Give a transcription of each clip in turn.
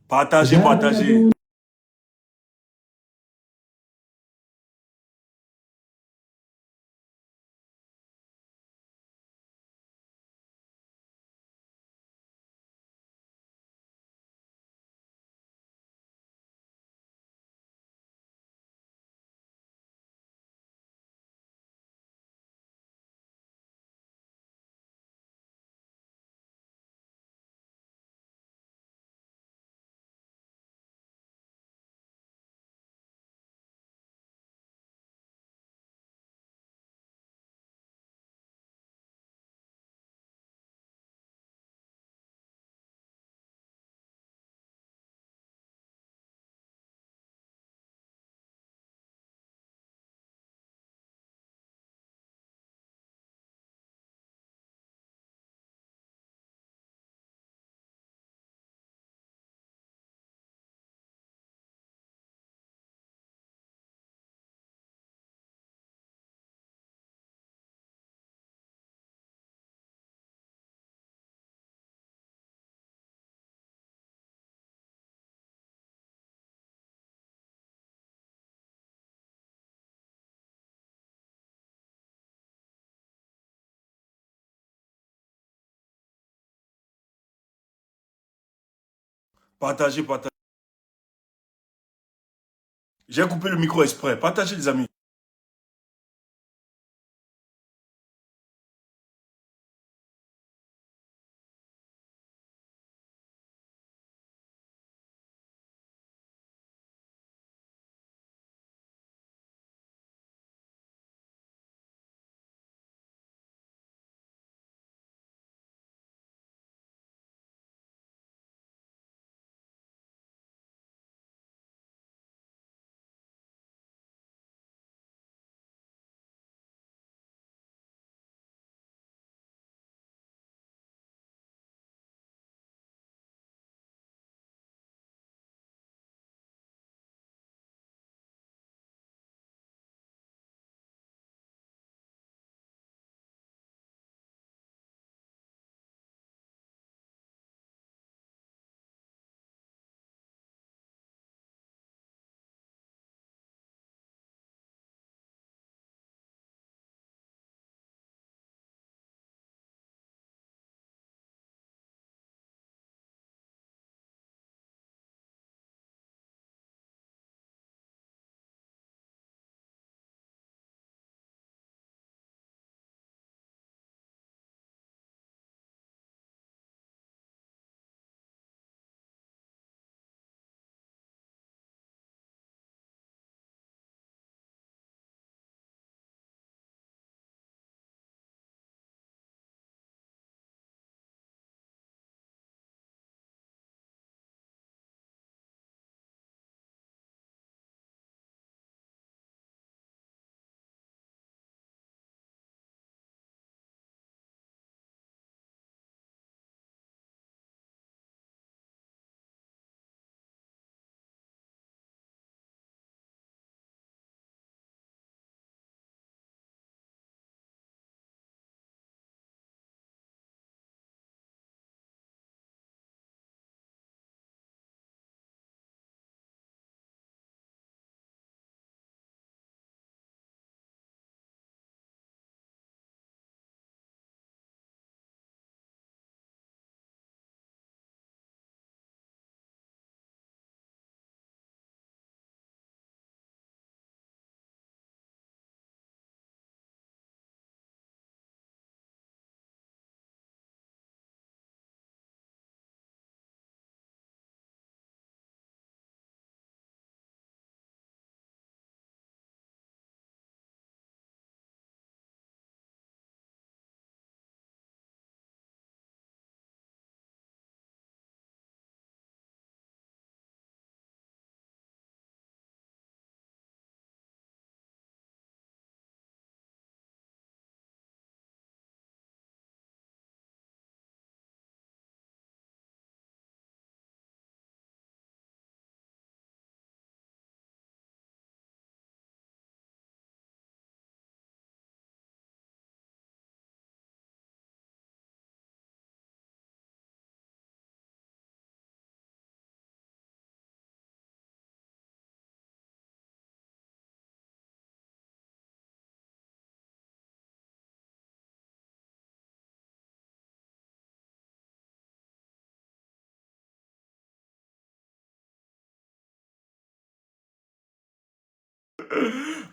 Partagez, partagez. Partagez, partagez. J'ai coupé le micro exprès. Partagez, les amis.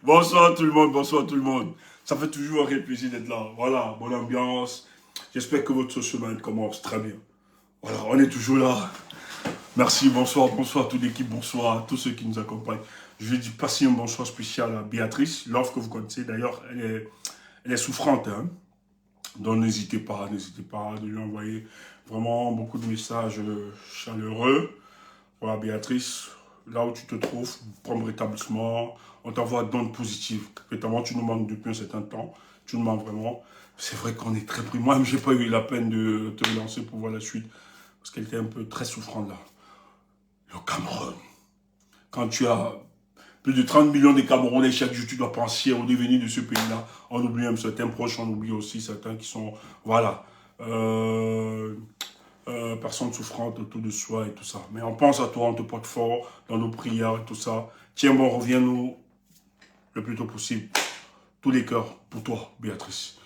Bonsoir tout le monde, bonsoir tout le monde. Ça fait toujours un réel plaisir d'être là. Voilà, bonne ambiance. J'espère que votre semaine commence très bien. Voilà, on est toujours là. Merci, bonsoir, bonsoir à toute l'équipe, bonsoir à tous ceux qui nous accompagnent. Je vais dire passer un bonsoir spécial à Béatrice, l'offre que vous connaissez. D'ailleurs, elle est souffrante, hein. Donc n'hésitez pas de lui envoyer vraiment beaucoup de messages chaleureux. Voilà, Béatrice, là où tu te trouves, prends rétablissement, on t'envoie d'ondes positives. Notamment, tu nous manques depuis un certain temps, tu nous manques vraiment. C'est vrai qu'on est très pris. Moi-même, j'ai pas eu la peine de te relancer pour voir la suite, parce qu'elle était un peu très souffrante là. Le Cameroun, quand tu as plus de 30 millions de Camerounais chaque jour, tu dois penser au devenir de ce pays-là. On oublie même certains proches, on oublie aussi certains qui sont, voilà, personnes souffrantes autour de soi et tout ça. Mais on pense à toi, on te porte fort dans nos prières et tout ça. Tiens bon, reviens-nous le plus tôt possible. Tous les cœurs pour toi, Béatrice.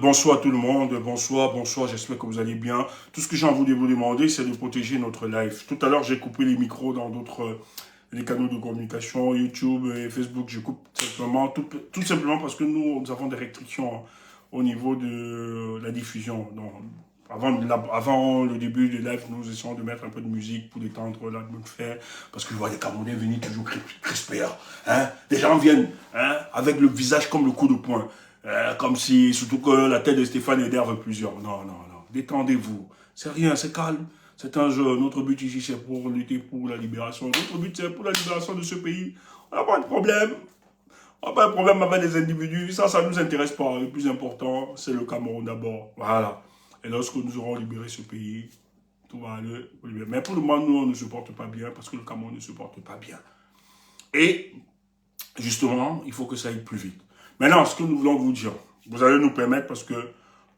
Bonsoir tout le monde, bonsoir, bonsoir, j'espère que vous allez bien. Tout ce que j'ai envie de vous demander, c'est de protéger notre live. Tout à l'heure, j'ai coupé les micros dans d'autres les canaux de communication, YouTube et Facebook. Je coupe simplement, tout simplement parce que nous avons des restrictions au niveau de la diffusion. Donc, avant le début du live, nous essayons de mettre un peu de musique pour détendre l'atmosphère, parce que je vois les Camerounais venir toujours crispés. Hein? Des gens viennent hein, avec le visage comme le coup de poing. Comme si, surtout que la tête de Stéphane énerve plusieurs. Non, non, non. Détendez-vous. C'est rien, c'est calme. C'est un jeu. Notre but ici, c'est pour lutter pour la libération. Notre but, c'est pour la libération de ce pays. On n'a pas de problème. On n'a pas de problème avec les individus. Ça ne nous intéresse pas. Le plus important, c'est le Cameroun d'abord. Voilà. Et lorsque nous aurons libéré ce pays, tout va aller. Mais pour le moment, nous, on ne se porte pas bien parce que le Cameroun ne se porte pas bien. Et, justement, il faut que ça aille plus vite. Maintenant, ce que nous voulons vous dire, vous allez nous permettre parce que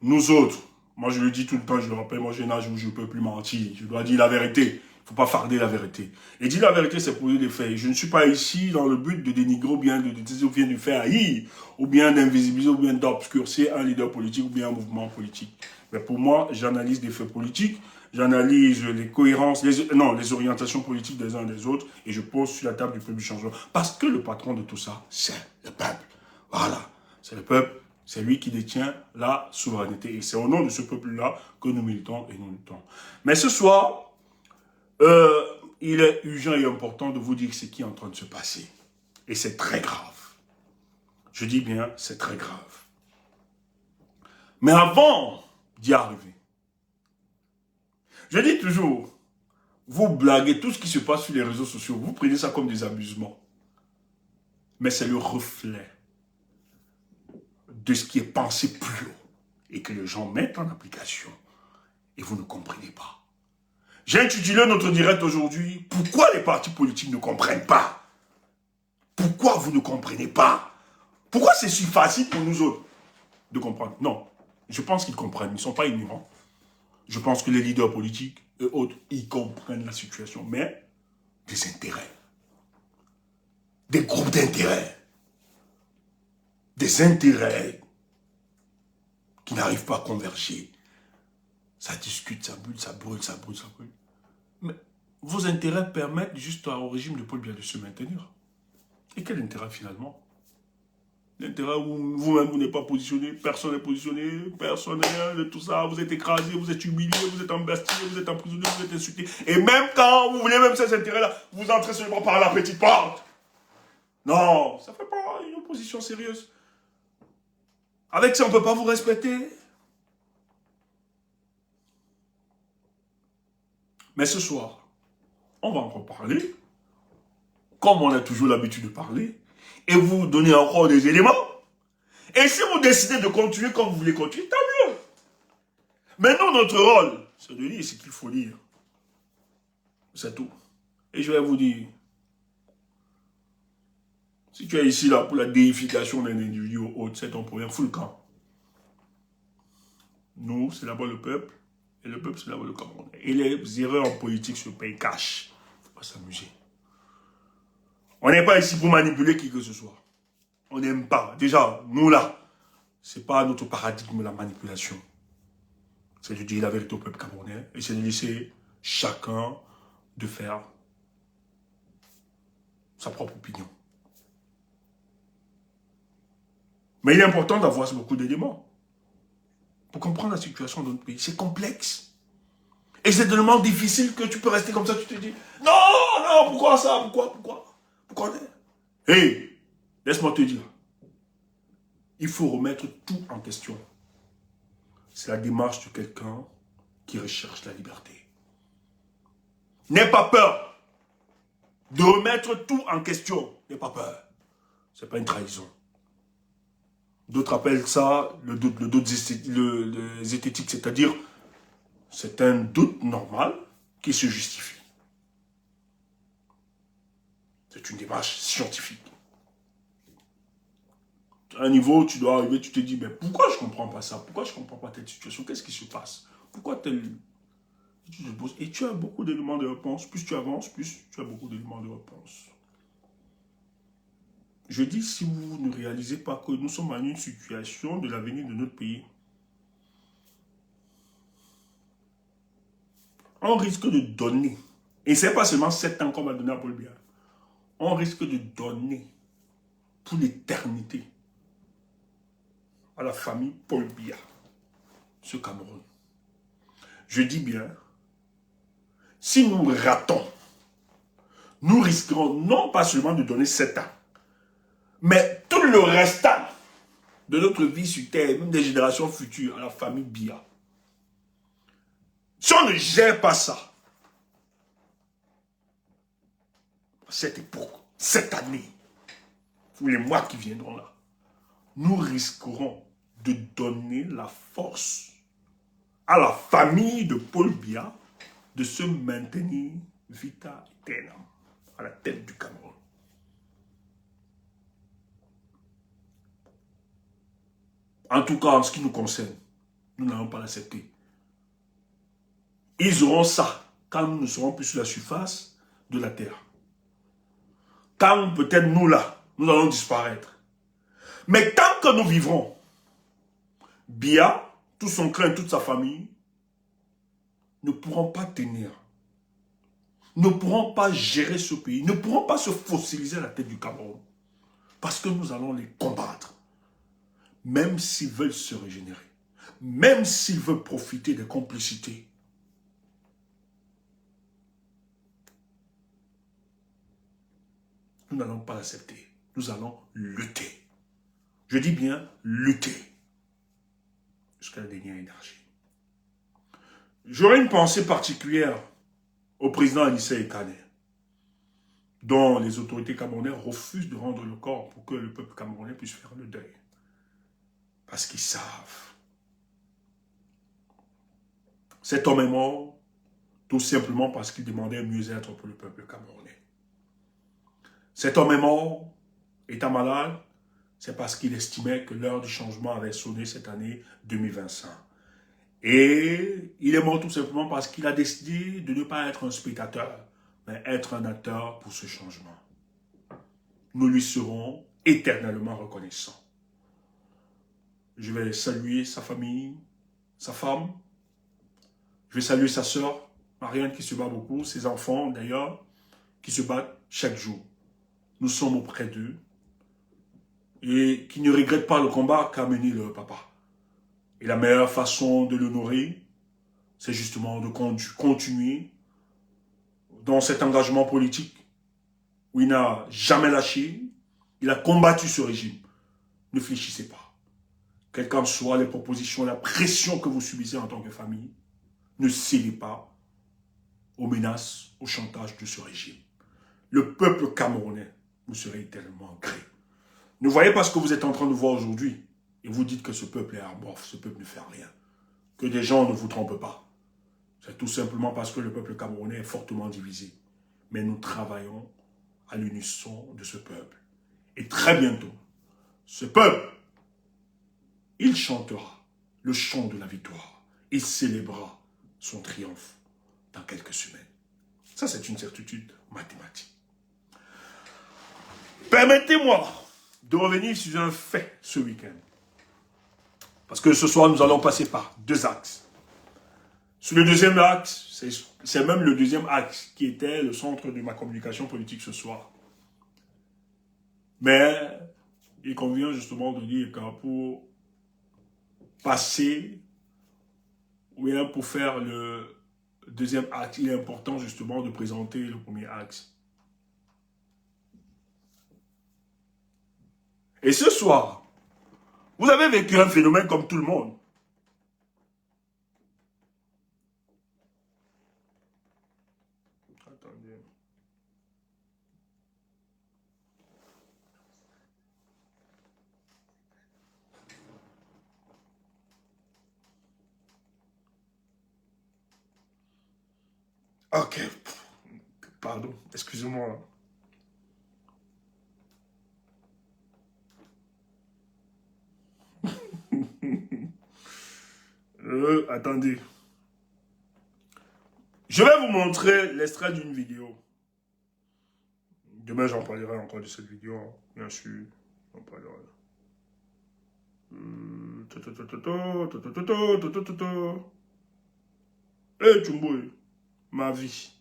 nous autres, moi je le dis tout le temps, je le rappelle, moi j'ai un âge où je ne peux plus mentir, je dois dire la vérité, il ne faut pas farder la vérité. Et dire la vérité, c'est pour des faits. Je ne suis pas ici dans le but de dénigrer ou bien de faire haïr, ou bien d'invisibiliser, ou bien d'obscurcir un leader politique ou bien un mouvement politique. Mais pour moi, j'analyse des faits politiques, j'analyse les cohérences, les orientations politiques des uns et des autres, et je pose sur la table du peuple du changement. Parce que le patron de tout ça, c'est le peuple. Voilà, c'est le peuple, c'est lui qui détient la souveraineté. Et c'est au nom de ce peuple-là que nous militons et nous luttons. Mais ce soir, il est urgent et important de vous dire ce qui est en train de se passer. Et c'est très grave. Je dis bien, c'est très grave. Mais avant d'y arriver, je dis toujours, vous blaguez tout ce qui se passe sur les réseaux sociaux, vous prenez ça comme des amusements. Mais c'est le reflet de ce qui est pensé plus haut et que les gens mettent en application et vous ne comprenez pas. J'ai intitulé notre direct aujourd'hui « Pourquoi les partis politiques ne comprennent pas ?» Pourquoi vous ne comprenez pas? Pourquoi c'est si facile pour nous autres de comprendre? Non, je pense qu'ils comprennent, ils ne sont pas ignorants. Je pense que les leaders politiques et autres, ils comprennent la situation, mais des intérêts, des groupes d'intérêts, des intérêts qui n'arrivent pas à converger. Ça discute, ça brûle, ça brûle, ça brûle, ça brûle. Mais vos intérêts permettent juste au régime de Paul Biya de se maintenir. Et quel intérêt finalement? L'intérêt où vous-même vous n'êtes pas positionné, personne n'est positionné, personne n'est de tout ça, vous êtes écrasé, vous êtes humilié, vous êtes embastillé, vous êtes emprisonné, vous êtes insulté. Et même quand vous voulez même ces intérêts-là, vous entrez seulement par la petite porte. Non, ça ne fait pas une opposition sérieuse. Avec ça, on ne peut pas vous respecter. Mais ce soir, on va en reparler, comme on a toujours l'habitude de parler, et vous donner encore des éléments. Et si vous décidez de continuer comme vous voulez continuer, tant mieux. Mais nous, notre rôle, c'est de lire ce qu'il faut lire. C'est tout. Et je vais vous dire, si tu es ici là pour la déification d'un individu ou autre, c'est ton problème, fous le camp. Nous, c'est d'abord le peuple, et le peuple, c'est d'abord le Cameroun. Et les erreurs en politique se payent cash. Il ne faut pas s'amuser. On n'est pas ici pour manipuler qui que ce soit. On n'aime pas. Déjà, nous là, ce n'est pas notre paradigme la manipulation. C'est de dire la vérité au peuple camerounais et c'est de laisser chacun de faire sa propre opinion. Mais il est important d'avoir beaucoup d'éléments pour comprendre la situation de notre pays. C'est complexe. Et c'est tellement difficile que tu peux rester comme ça, tu te dis, non, non, pourquoi ça, pourquoi Hé, laisse-moi te dire, il faut remettre tout en question. C'est la démarche de quelqu'un qui recherche la liberté. N'aie pas peur de remettre tout en question. N'aie pas peur. Ce n'est pas une trahison. D'autres appellent ça le doute zététique, c'est-à-dire c'est un doute normal qui se justifie. C'est une démarche scientifique. À un niveau, tu dois arriver, tu te dis, mais pourquoi je ne comprends pas ça? Pourquoi je ne comprends pas telle situation? Qu'est-ce qui se passe? Pourquoi tel... Et tu as beaucoup d'éléments de réponse. Plus tu avances, plus tu as beaucoup d'éléments de réponse. Je dis, si vous ne réalisez pas que nous sommes en une situation de l'avenir de notre pays, on risque de donner, et ce n'est pas seulement 7 ans qu'on va donner à Paul Biya, on risque de donner pour l'éternité à la famille Paul Biya, ce Cameroun. Je dis bien, si nous ratons, nous risquerons non pas seulement de donner 7 ans, mais tout le restant de notre vie sur Terre, même des générations futures, à la famille Biya. Si on ne gère pas ça, cette époque, cette année, ou les mois qui viendront là, nous risquerons de donner la force à la famille de Paul Biya de se maintenir vita aeternam à la tête du Cameroun. En tout cas, en ce qui nous concerne, nous n'allons pas l'accepter. Ils auront ça quand nous ne serons plus sur la surface de la terre. Quand peut-être nous là, nous allons disparaître. Mais tant que nous vivrons, Biya, tout son clan, toute sa famille, ne pourront pas tenir, ne pourront pas gérer ce pays, ne pourront pas se fossiliser à la tête du Cameroun. Parce que nous allons les combattre. Même s'ils veulent se régénérer, même s'ils veulent profiter des complicités. Nous n'allons pas l'accepter. Nous allons lutter. Je dis bien lutter. Jusqu'à la dernière énergie. J'aurais une pensée particulière au président Anissé Ekane, dont les autorités camerounaises refusent de rendre le corps pour que le peuple camerounais puisse faire le deuil. Parce qu'ils savent. Cet homme est mort tout simplement parce qu'il demandait un mieux-être pour le peuple camerounais. Cet homme est mort, étant malade, c'est parce qu'il estimait que l'heure du changement avait sonné cette année 2025. Et il est mort tout simplement parce qu'il a décidé de ne pas être un spectateur, mais être un acteur pour ce changement. Nous lui serons éternellement reconnaissants. Je vais saluer sa famille, sa femme. Je vais saluer sa sœur, Marianne, qui se bat beaucoup, ses enfants d'ailleurs, qui se battent chaque jour. Nous sommes auprès d'eux et qui ne regrettent pas le combat qu'a mené leur papa. Et la meilleure façon de l'honorer, c'est justement de continuer dans cet engagement politique où il n'a jamais lâché, il a combattu ce régime. Ne fléchissez pas. Quelles qu'en soient les propositions, la pression que vous subissez en tant que famille, ne cédez pas aux menaces, au chantage de ce régime. Le peuple camerounais vous serez éternellement gré. Ne voyez pas ce que vous êtes en train de voir aujourd'hui et vous dites que ce peuple est amorphe, ce peuple ne fait rien. Que des gens ne vous trompent pas. C'est tout simplement parce que le peuple camerounais est fortement divisé. Mais nous travaillons à l'unisson de ce peuple. Et très bientôt, ce peuple, il chantera le chant de la victoire. Il célébrera son triomphe dans quelques semaines. Ça, c'est une certitude mathématique. Permettez-moi de revenir sur un fait ce week-end. Parce que ce soir, nous allons passer par 2 axes. Sur le deuxième axe, c'est même le deuxième axe qui était le centre de ma communication politique ce soir. Mais il convient justement de dire que pour passer, ou bien pour faire le deuxième acte, il est important justement de présenter le premier acte. Et ce soir, vous avez vécu un phénomène comme tout le monde. Attendez. Ok. Pardon, excusez-moi. Attendez. Je vais vous montrer l'extrait d'une vidéo. Demain, j'en parlerai encore de cette vidéo, hein. Bien sûr. J'en parlerai. Hey, Chumboy, ma vie.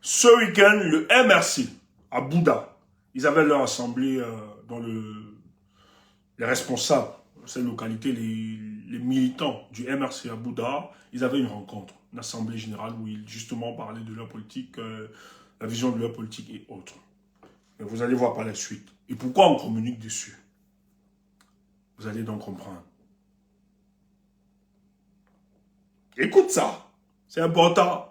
Ce week-end, le MRC à Bouddha, ils avaient leur assemblée dans les responsables de cette localité, les militants du MRC à Bouddha, ils avaient une rencontre, une assemblée générale où ils justement parlaient de leur politique, la vision de leur politique et autres. Mais vous allez voir par la suite. Et pourquoi on communique dessus? Vous allez donc comprendre. Écoute ça, c'est important.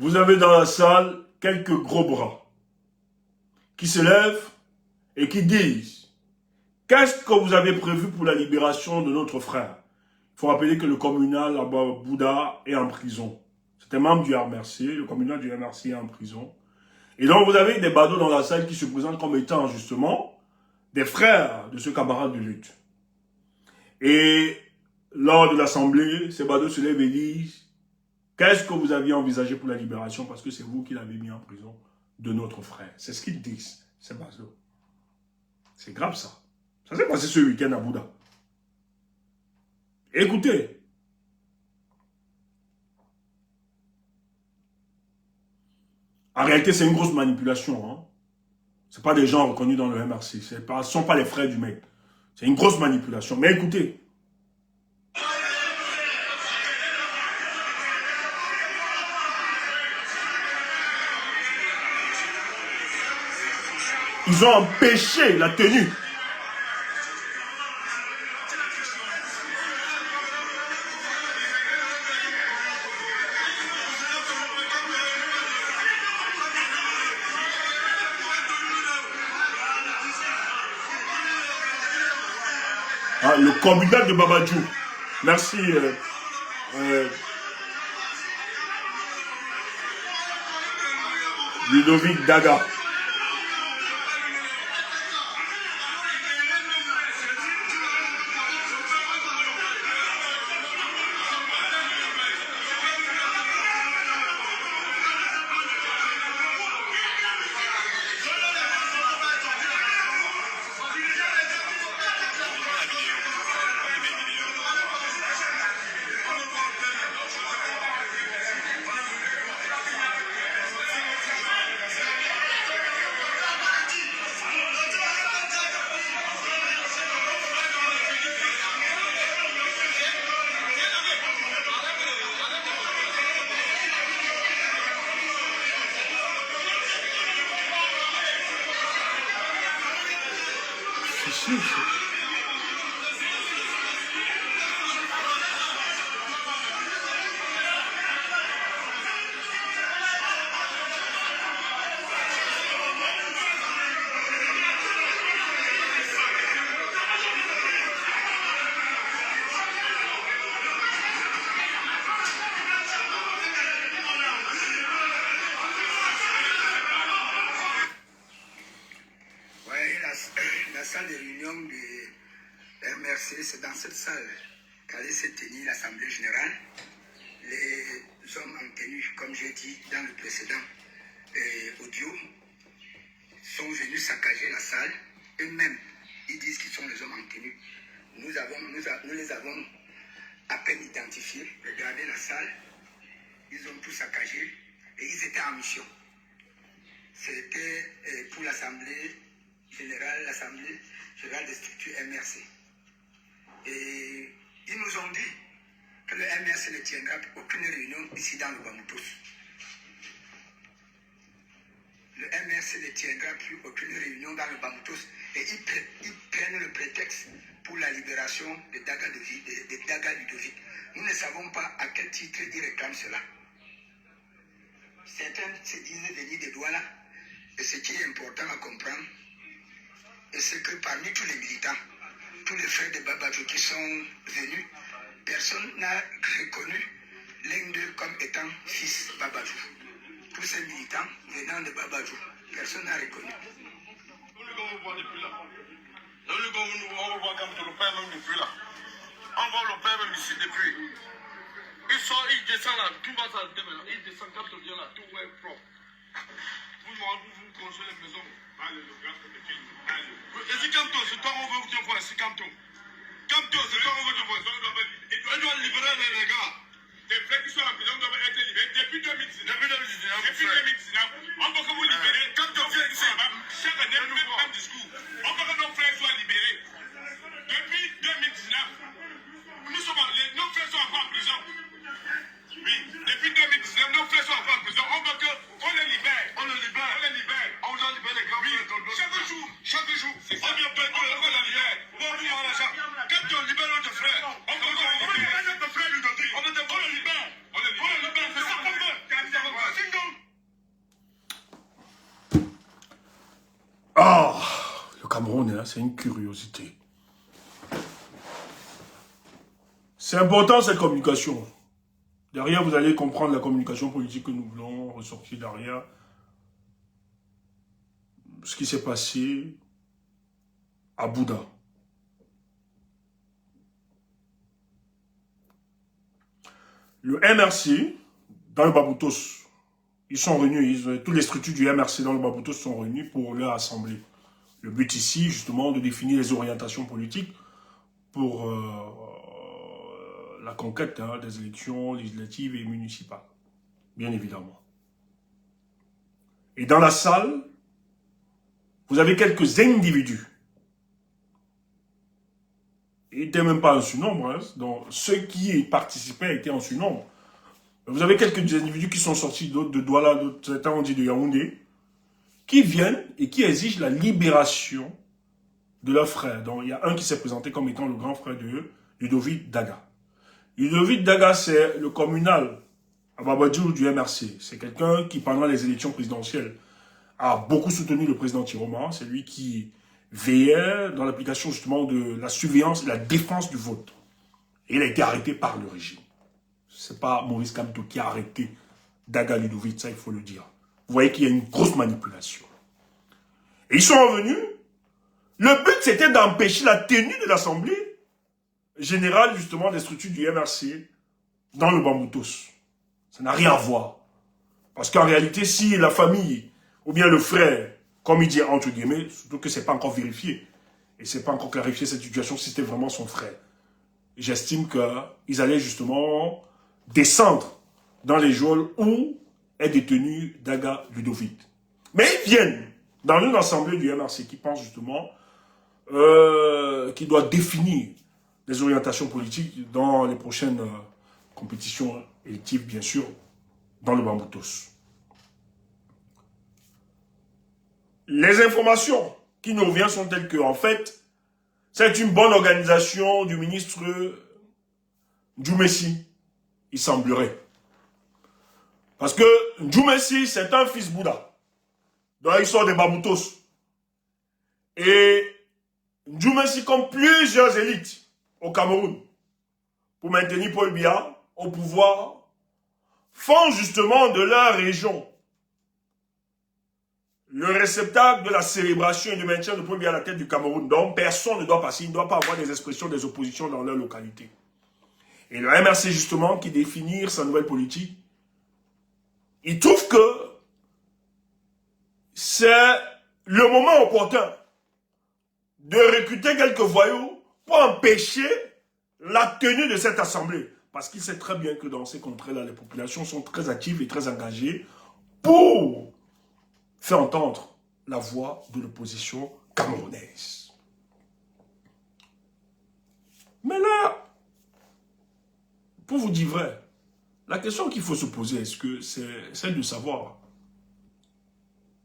vous avez dans la salle quelques gros bras qui se lèvent et qui disent « Qu'est-ce que vous avez prévu pour la libération de notre frère ?» Il faut rappeler que le communal là-bas, Bouddha, est en prison. C'est un membre du RMRC, le communal du RMRC est en prison. Et donc vous avez des badauds dans la salle qui se présentent comme étant justement des frères de ce camarade de lutte. Et lors de l'assemblée, ces badauds se lèvent et disent « Qu'est-ce que vous aviez envisagé pour la libération parce que c'est vous qui l'avez mis en prison de notre frère. » C'est ce qu'ils disent, ces badauds. C'est grave ça. Ça s'est passé ce week-end à Bouddha. Écoutez. En réalité, c'est une grosse manipulation. Hein. Ce ne sont pas des gens reconnus dans le MRC. Ce ne sont pas les frères du mec. C'est une grosse manipulation. Mais écoutez. Ils ont empêché la tenue. Ah, le communal de Babadjou. Merci. Ludovic Daga. La salle de réunion de MRC, c'est dans cette salle qu'allait se tenir l'Assemblée générale. Les hommes en tenue, comme j'ai dit dans le précédent audio, sont venus saccager la salle. Eux-mêmes, ils disent qu'ils sont les hommes en tenue. Nous les avons à peine identifiés. Regardez la salle. Ils ont tout saccagé et ils étaient en mission. C'était pour l'Assemblée générale des structures MRC. Et ils nous ont dit que le MRC ne tiendra aucune réunion ici dans le Bamoutos. Le MRC ne tiendra plus aucune réunion dans le Bamoutos et ils prennent le prétexte pour la libération de Daga Ludovic. Nous ne savons pas à quel titre ils réclament cela. Certains se disent venir de Douala, et ce qui est important à comprendre, c'est que parmi tous les militants, tous les frères de Babadjou qui sont venus, personne n'a reconnu l'un d'eux comme étant fils Babadjou. Tous ces militants venant de Babadjou, personne n'a reconnu. On voit comme le père même depuis là. On voit le père même ici depuis. Il descend là, tout va s'arrêter maintenant. Il descend quand on vient là, tout est propre. Vous construisez les maisons. Et si Kanto, c'est toi on veut te voir, c'est Kanto. Kanto, c'est toi on veut te voir. On doit libérer les gars. Les frères qui sont en prison doivent être libérés depuis 2019. Depuis 2019. On veut que vous libérez. Kanto, viens ici. Chaque année, même discours. On veut que nos frères soient libérés. Depuis 2019, nos frères sont encore en prison. Oui, depuis 2019, nos frères sont encore en prison. On veut qu'on les libère. On les libère. On les libère. On doit libérer les gars. Oui, chaque jour. C'est ça. On vient pas qu'on les libère. Quand on libère notre frère, on veut libérer notre frère Ludovic. On les libère. On les libère. C'est ça qu'on veut. Cameroun, hein, c'est une curiosité. C'est important cette communication. Derrière, vous allez comprendre la communication politique que nous voulons ressortir derrière. Ce qui s'est passé à Bouddha. Le MRC, dans le Baboutos, ils sont réunis, toutes les structures du MRC dans le Baboutos sont réunies pour leur assemblée. Le but ici, justement, de définir les orientations politiques pour la conquête des élections législatives et municipales, bien évidemment. Et dans la salle, vous avez quelques individus. Ils n'étaient même pas en surnombre, hein, donc ceux qui y participaient étaient en surnombre. Vous avez quelques individus qui sont sortis de Douala, certains ont dit de Yaoundé, qui viennent et qui exigent la libération de leur frère. Donc il y a un qui s'est présenté comme étant le grand frère de Ludovic Daga. Ludovic Daga, c'est le communal à Babadjou du MRC. C'est quelqu'un qui, pendant les élections présidentielles, a beaucoup soutenu le président Tiroma. C'est lui qui veillait dans l'application justement de la surveillance et la défense du vote. Et il a été arrêté par le régime. Ce n'est pas Maurice Kamto qui a arrêté Daga Ludovic, ça il faut le dire. Vous voyez qu'il y a une grosse manipulation. Et ils sont revenus. Le but c'était d'empêcher la tenue de l'Assemblée générale justement des structures du MRC dans le Bamboutos. Ça n'a rien à voir. Parce qu'en réalité, si la famille ou bien le frère, comme il dit entre guillemets, surtout que ce n'est pas encore vérifié, et ce n'est pas encore clarifié cette situation si c'était vraiment son frère, j'estime qu'ils allaient justement descendre dans les geôles où est détenu Daga Ludovic. Mais ils viennent dans une assemblée du MRC qui pense justement qui doit définir les orientations politiques dans les prochaines compétitions électives, bien sûr, dans le Bamboutos. Les informations qui nous reviennent sont telles que, en fait, c'est une bonne organisation du ministre Djoumessi, il semblerait. Parce que Djoumessi, c'est un fils Bouddha. Donc, il sort des Bamboutos. Et Djoumessi, comme plusieurs élites au Cameroun, pour maintenir Paul Biya au pouvoir, font justement de leur région le réceptacle de la célébration et du maintien de Paul Biya à la tête du Cameroun. Donc, personne ne doit passer, il ne doit pas avoir des expressions des oppositions dans leur localité. Et le MRC, justement, qui définit sa nouvelle politique, il trouve que c'est le moment opportun de recruter quelques voyous pour empêcher la tenue de cette assemblée. Parce qu'il sait très bien que dans ces contrées-là, les populations sont très actives et très engagées pour faire entendre la voix de l'opposition camerounaise. Mais là, pour vous dire vrai, la question qu'il faut se poser, est-ce que c'est celle de savoir,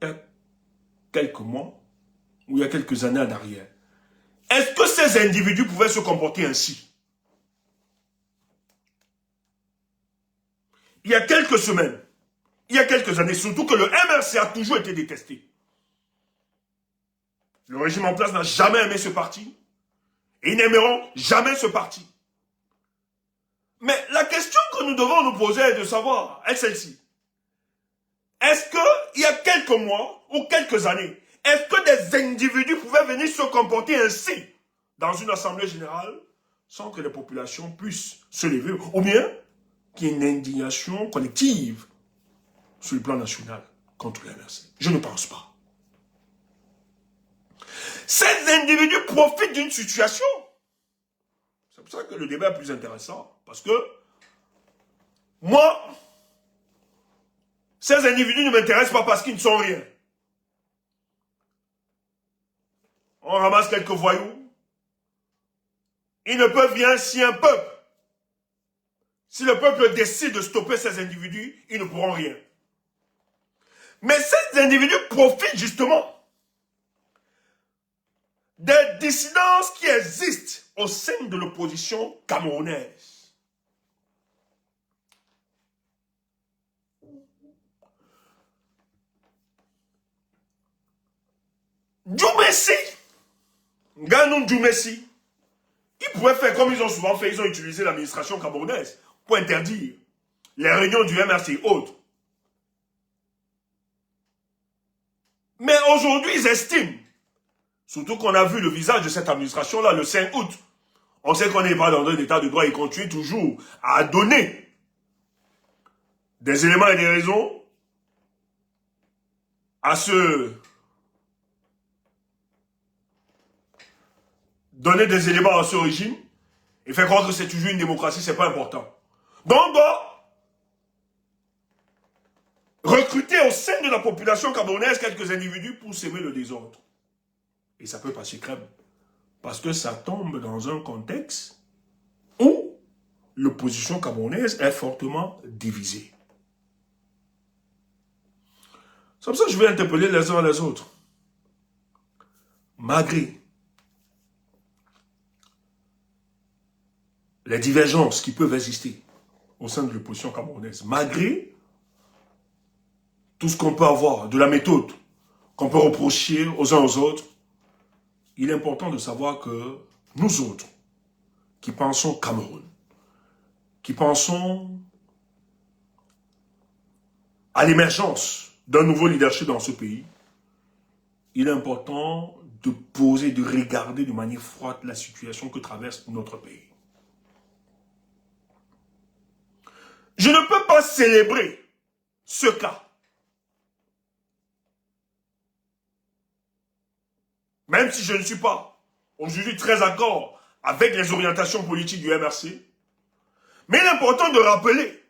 il y a quelques mois, ou il y a quelques années en arrière, est-ce que ces individus pouvaient se comporter ainsi? Il y a quelques semaines, il y a quelques années, surtout que le MRC a toujours été détesté. Le régime en place n'a jamais aimé ce parti, et ils n'aimeront jamais ce parti. Mais la question que nous devons nous poser est de savoir, est celle-ci. Est-ce qu'il y a quelques mois ou quelques années, est-ce que des individus pouvaient venir se comporter ainsi dans une assemblée générale sans que les populations puissent se lever, ou bien qu'il y ait une indignation collective sur le plan national contre le MRC? Je ne pense pas. Ces individus profitent d'une situation. C'est pour ça que le débat est plus intéressant. Parce que moi, ces individus ne m'intéressent pas parce qu'ils ne sont rien. On ramasse quelques voyous. Ils ne peuvent rien si un peuple. Si le peuple décide de stopper ces individus, ils ne pourront rien. Mais ces individus profitent justement des dissidences qui existent au sein de l'opposition camerounaise. Djoumessi Ganou Djoumessi, ils pouvaient faire comme ils ont souvent fait, ils ont utilisé l'administration camerounaise pour interdire les réunions du MRC et autres. Mais aujourd'hui, ils estiment, surtout qu'on a vu le visage de cette administration-là le 5 août, on sait qu'on n'est pas dans un état de droit et continue toujours à donner des éléments et des raisons à donner des éléments à ce régime et faire croire que c'est toujours une démocratie, c'est pas important. Donc on doit recruter au sein de la population camerounaise quelques individus pour s'aimer le désordre. Et ça peut passer crème. Parce que ça tombe dans un contexte où l'opposition camerounaise est fortement divisée. C'est comme ça que je vais interpeller les uns les autres. Malgré les divergences qui peuvent exister au sein de l'opposition camerounaise, malgré tout ce qu'on peut avoir, de la méthode qu'on peut reprocher aux uns aux autres, il est important de savoir que nous autres, qui pensons Cameroun, qui pensons à l'émergence d'un nouveau leadership dans ce pays, il est important de poser, de regarder de manière froide la situation que traverse notre pays. Je ne peux pas célébrer ce cas. Même si je ne suis pas aujourd'hui très d'accord avec les orientations politiques du MRC, mais il est important de rappeler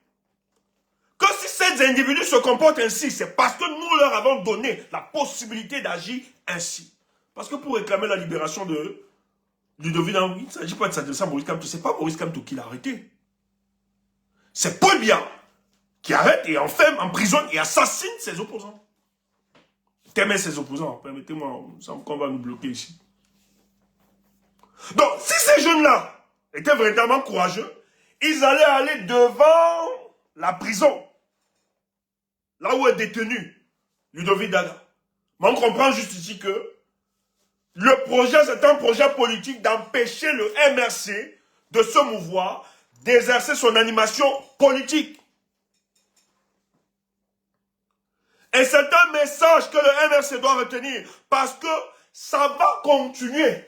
que si ces individus se comportent ainsi, c'est parce que nous leur avons donné la possibilité d'agir ainsi. Parce que pour réclamer la libération de Ludovic Nambi, il ne s'agit pas de s'adresser à Maurice Kamto. Ce n'est pas Maurice Kamto qui l'a arrêté. C'est Paul Biya qui arrête et enferme, emprisonne et assassine ses opposants. T'aimes ses opposants, permettez-moi, il me semble qu'on va nous bloquer ici. Donc, si ces jeunes-là étaient véritablement courageux, ils allaient aller devant la prison, là où est détenu Ludovic Daga. Mais on comprend juste ici que le projet, c'est un projet politique d'empêcher le MRC de se mouvoir, d'exercer son animation politique. Et c'est un message que le MRC doit retenir, parce que ça va continuer.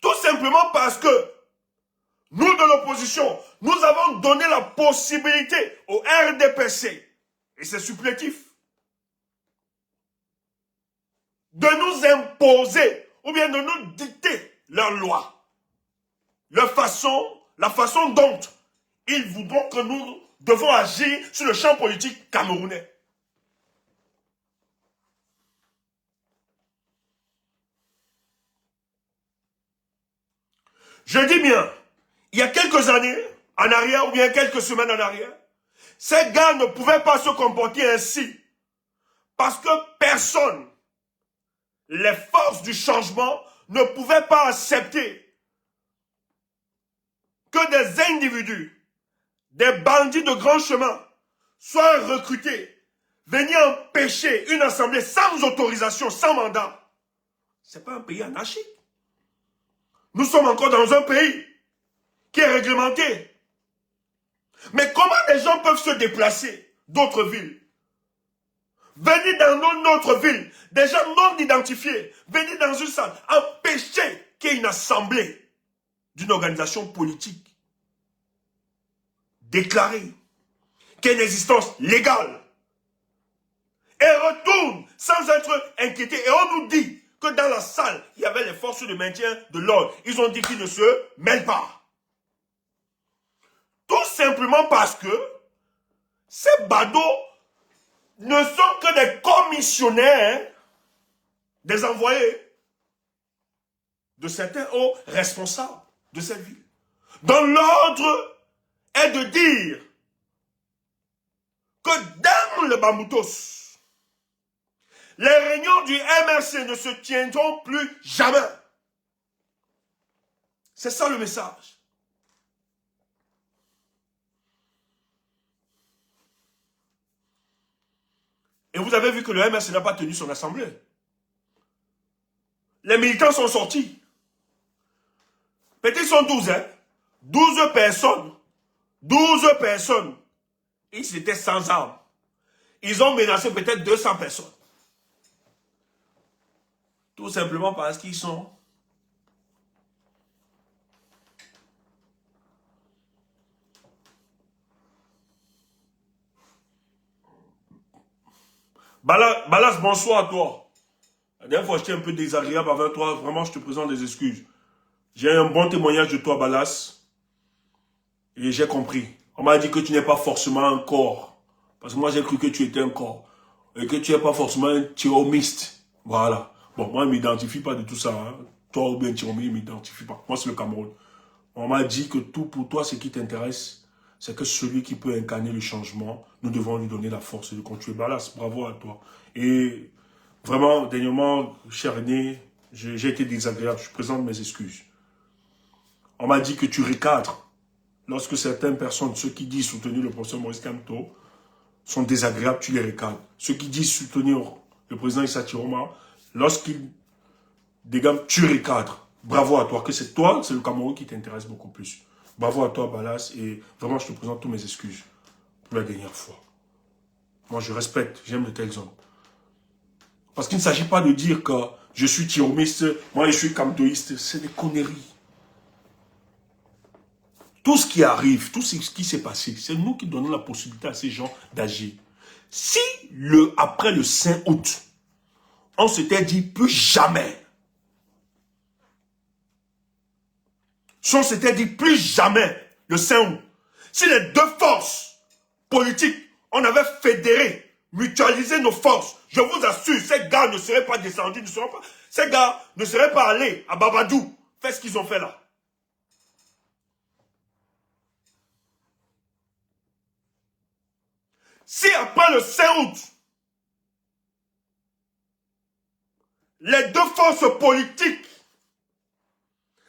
Tout simplement parce que nous de l'opposition, nous avons donné la possibilité au RDPC, et c'est supplétif, de nous imposer, ou bien de nous dicter leurs lois, la façon dont ils voudront que nous devons agir sur le champ politique camerounais. Je dis bien, il y a quelques années en arrière, ou bien quelques semaines en arrière, ces gars ne pouvaient pas se comporter ainsi. Parce que personne, les forces du changement, ne pouvaient pas accepter que des individus, des bandits de grand chemin, soient recrutés, venir empêcher une assemblée sans autorisation, sans mandat. Ce n'est pas un pays anarchique. Nous sommes encore dans un pays qui est réglementé. Mais comment les gens peuvent se déplacer d'autres villes? Venir dans notre ville, des gens non identifiés, venir dans une salle, empêcher qu'il y ait une assemblée d'une organisation politique déclarée, qui a une existence légale, et retourne sans être inquiété. Et on nous dit que dans la salle, il y avait les forces de maintien de l'ordre. Ils ont dit qu'ils ne se mêlent pas. Tout simplement parce que ces badauds ne sont que des commissionnaires, des envoyés de certains hauts responsables de cette ville, dont l'ordre est de dire que dans le Bamboutos, les réunions du MRC ne se tiendront plus jamais. C'est ça le message. Et vous avez vu que le MRC n'a pas tenu son assemblée. Les militants sont sortis. Peut-être ils sont 12, hein. 12 personnes. 12 personnes. Ils étaient sans armes. Ils ont menacé peut-être 200 personnes. Tout simplement parce qu'ils sont... Balas, bonsoir à toi. La dernière fois, j'étais un peu désagréable avec toi. Vraiment, je te présente des excuses. J'ai un bon témoignage de toi, Balas. Et j'ai compris. On m'a dit que tu n'es pas forcément un corps. Parce que moi, j'ai cru que tu étais un corps. Et que tu n'es pas forcément un thyromiste. Voilà. Bon, moi, je ne m'identifie pas de tout ça. Hein. Toi ou bien thyromiste, je ne m'identifie pas. Moi, c'est le Cameroun. On m'a dit que tout pour toi, ce qui t'intéresse, c'est que celui qui peut incarner le changement, nous devons lui donner la force de continuer. Balas, bravo à toi. Et vraiment, dernièrement, cher aîné, j'ai été désagréable. Je présente mes excuses. On m'a dit que tu recadres. Lorsque certaines personnes, ceux qui disent soutenir le professeur Maurice Kamto, sont désagréables, tu les recadres. Ceux qui disent soutenir le président Issa Chiroma, lorsqu'ils dégagent, tu recadres. Bravo à toi, que c'est toi, c'est le Cameroun qui t'intéresse beaucoup plus. Bravo à toi, Balas, et vraiment, je te présente tous mes excuses pour la dernière fois. Moi, je respecte, j'aime de tels hommes. Parce qu'il ne s'agit pas de dire que je suis thyromiste, moi je suis kamtoïste, c'est des conneries. Tout ce qui arrive, tout ce qui s'est passé, c'est nous qui donnons la possibilité à ces gens d'agir. Si après le 5 août, on s'était dit plus jamais, si on s'était dit plus jamais le 5 août, si les deux forces politiques, on avait fédéré, mutualisé nos forces, je vous assure, ces gars ne seraient pas descendus, ces gars ne seraient pas allés à Babadou faire ce qu'ils ont fait là. Si après le 5 août, les deux forces politiques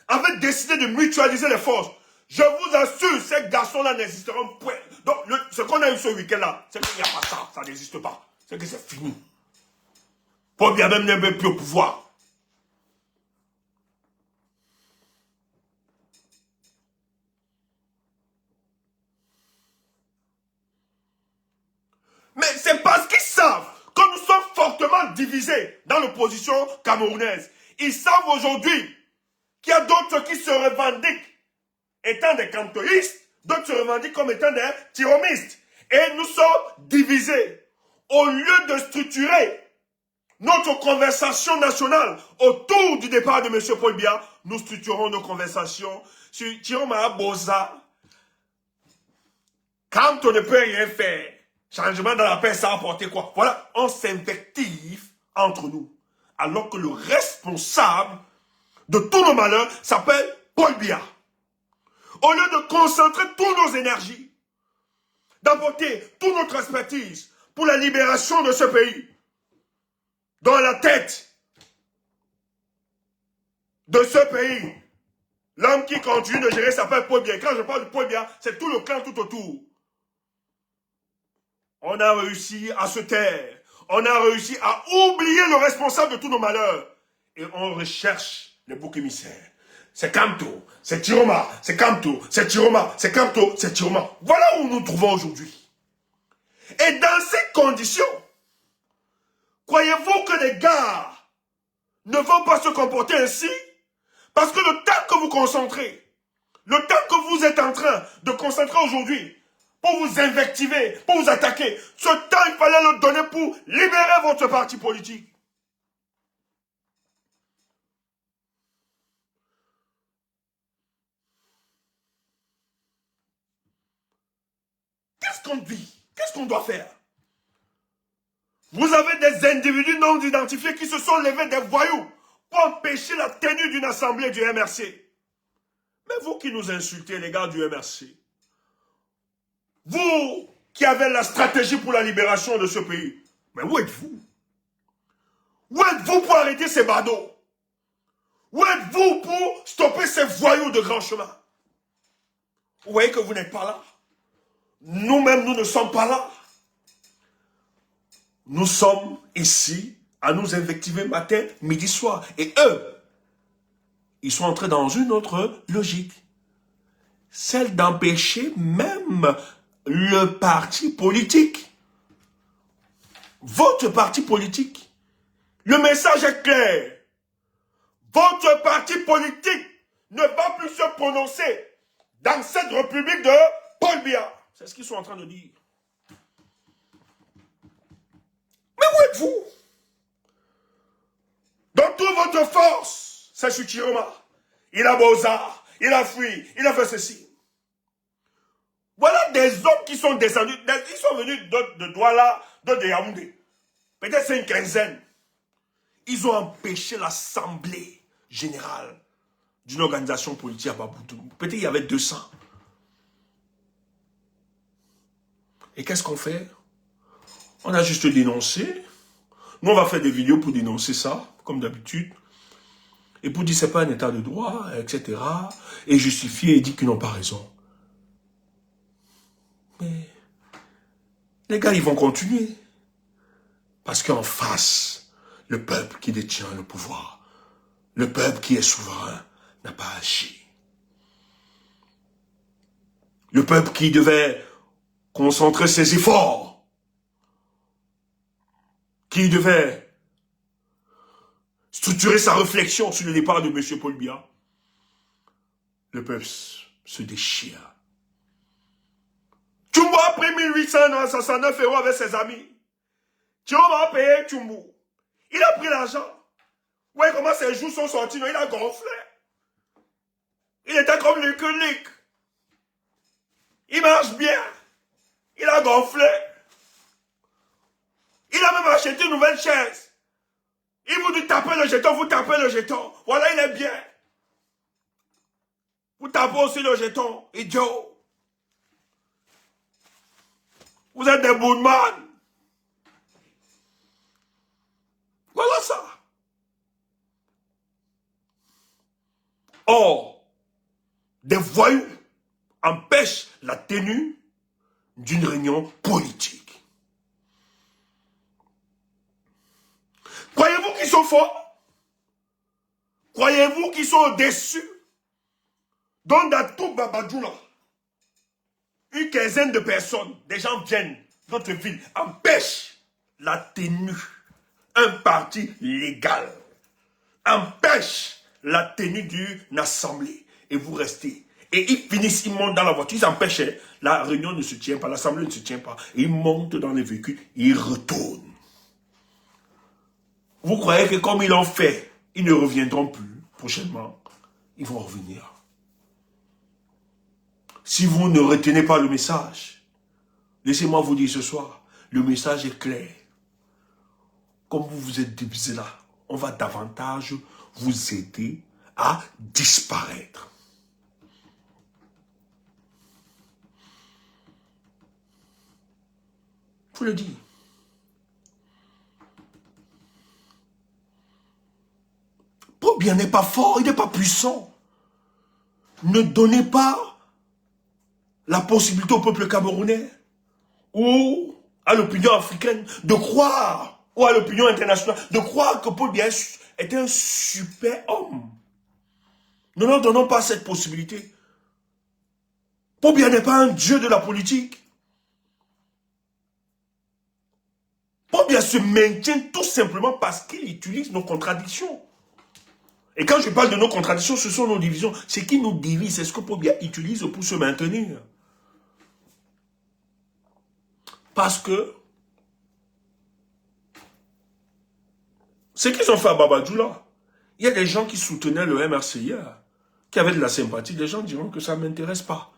avaient décidé de mutualiser les forces, je vous assure, ces garçons-là n'existeront pas. Donc, ce qu'on a eu ce week-end-là, c'est qu'il n'y a pas ça, ça n'existe pas. C'est que c'est fini. Paul Biya même n'est plus au pouvoir. Mais c'est parce qu'ils savent que nous sommes fortement divisés dans l'opposition camerounaise. Ils savent aujourd'hui qu'il y a d'autres qui se revendiquent étant des cantoïstes, d'autres se revendiquent comme étant des tyromistes. Et nous sommes divisés. Au lieu de structurer notre conversation nationale autour du départ de M. Paul Biya, nous structurons nos conversations sur Tiroma Boza. Quand on ne peut rien faire, changement dans la paix, ça a apporté quoi? Voilà, on s'invective entre nous. Alors que le responsable de tous nos malheurs s'appelle Paul Biya. Au lieu de concentrer toutes nos énergies, d'apporter toute notre expertise pour la libération de ce pays, dans la tête de ce pays, l'homme qui continue de gérer s'appelle Paul Biya. Quand je parle de Paul Biya, c'est tout le clan tout autour. On a réussi à se taire. On a réussi à oublier le responsable de tous nos malheurs. Et on recherche les boucs émissaires. C'est Kamto, c'est Tiroma, c'est Kamto, c'est Tiroma, c'est Kamto, c'est Tiroma. Voilà où nous nous trouvons aujourd'hui. Et dans ces conditions, croyez-vous que les gars ne vont pas se comporter ainsi? Parce que le temps que vous concentrez, le temps que vous êtes en train de concentrer aujourd'hui, pour vous invectiver, pour vous attaquer, ce temps, il fallait le donner pour libérer votre parti politique. Qu'est-ce qu'on dit? Qu'est-ce qu'on doit faire? Vous avez des individus non identifiés qui se sont levés des voyous pour empêcher la tenue d'une assemblée du MRC. Mais vous qui nous insultez, les gars du MRC, vous qui avez la stratégie pour la libération de ce pays, mais où êtes-vous? Où êtes-vous pour arrêter ces badauds? Où êtes-vous pour stopper ces voyous de grand chemin? Vous voyez que vous n'êtes pas là. Nous-mêmes, nous ne sommes pas là. Nous sommes ici à nous invectiver matin, midi, soir. Et eux, ils sont entrés dans une autre logique. Celle d'empêcher même le parti politique. Votre parti politique. Le message est clair. Votre parti politique ne va plus se prononcer dans cette république de Paul Biya. C'est ce qu'ils sont en train de dire. Mais où êtes-vous? Dans toute votre force, c'est sur Chiroma. Il a Beaux-Arts, il a fui, il a fait ceci. Voilà des hommes qui sont descendus, ils sont venus de Douala, de Yaoundé. Peut-être c'est une quinzaine. Ils ont empêché l'assemblée générale d'une organisation politique à Baboutou. Peut-être il y avait 200. Et qu'est-ce qu'on fait? On a juste dénoncé. Nous, on va faire des vidéos pour dénoncer ça, comme d'habitude. Et pour dire que ce n'est pas un état de droit, etc. Et justifier et dire qu'ils n'ont pas raison. Mais les gars, ils vont continuer. Parce qu'en face, le peuple qui détient le pouvoir, le peuple qui est souverain, n'a pas agi. Le peuple qui devait concentrer ses efforts, qui devait structurer sa réflexion sur le départ de M. Paul Biya, le peuple se déchire. Tchumbo a pris 1869 € avec ses amis. Tchumbo a payé Tchumbo. Il a pris l'argent. Ouais, comment ses joues sont sorties, non, il a gonflé. Il était comme Luc. Il marche bien. Il a gonflé. Il a même acheté une nouvelle chaise. Il vous dit taper le jeton, vous tapez le jeton. Voilà, il est bien. Vous tapez aussi le jeton, idiot. Vous êtes des boudman. Voilà ça. Or, des voyous empêchent la tenue d'une réunion politique. Croyez-vous qu'ils sont forts? Croyez-vous qu'ils sont au-dessus? Dans Datou Babadjoula, une quinzaine de personnes, des gens viennent dans notre ville, empêchent la tenue. Un parti légal empêche la tenue d'une assemblée. Et vous restez. Et ils finissent, ils montent dans la voiture, ils empêchent, la réunion ne se tient pas, l'assemblée ne se tient pas. Et ils montent dans les véhicules, ils retournent. Vous croyez que comme ils l'ont fait, ils ne reviendront plus prochainement? Ils vont revenir. Si vous ne retenez pas le message, laissez-moi vous dire ce soir, le message est clair. Comme vous vous êtes divisé là, on va davantage vous aider à disparaître. Je vous le dis. Paul Biya n'est pas fort, il n'est pas puissant. Ne donnez pas la possibilité au peuple camerounais ou à l'opinion africaine de croire, ou à l'opinion internationale, de croire que Paul Biya est un super homme. Ne leur donnons pas cette possibilité. Paul Biya n'est pas un dieu de la politique. Paul Biya se maintient tout simplement parce qu'il utilise nos contradictions. Et quand je parle de nos contradictions, ce sont nos divisions. Ce qui nous divise, c'est ce que Paul Biya utilise pour se maintenir. Parce que ce qu'ils ont fait à Babadjoula, il y a des gens qui soutenaient le MRC hier, qui avaient de la sympathie. Des gens diront que ça ne m'intéresse pas.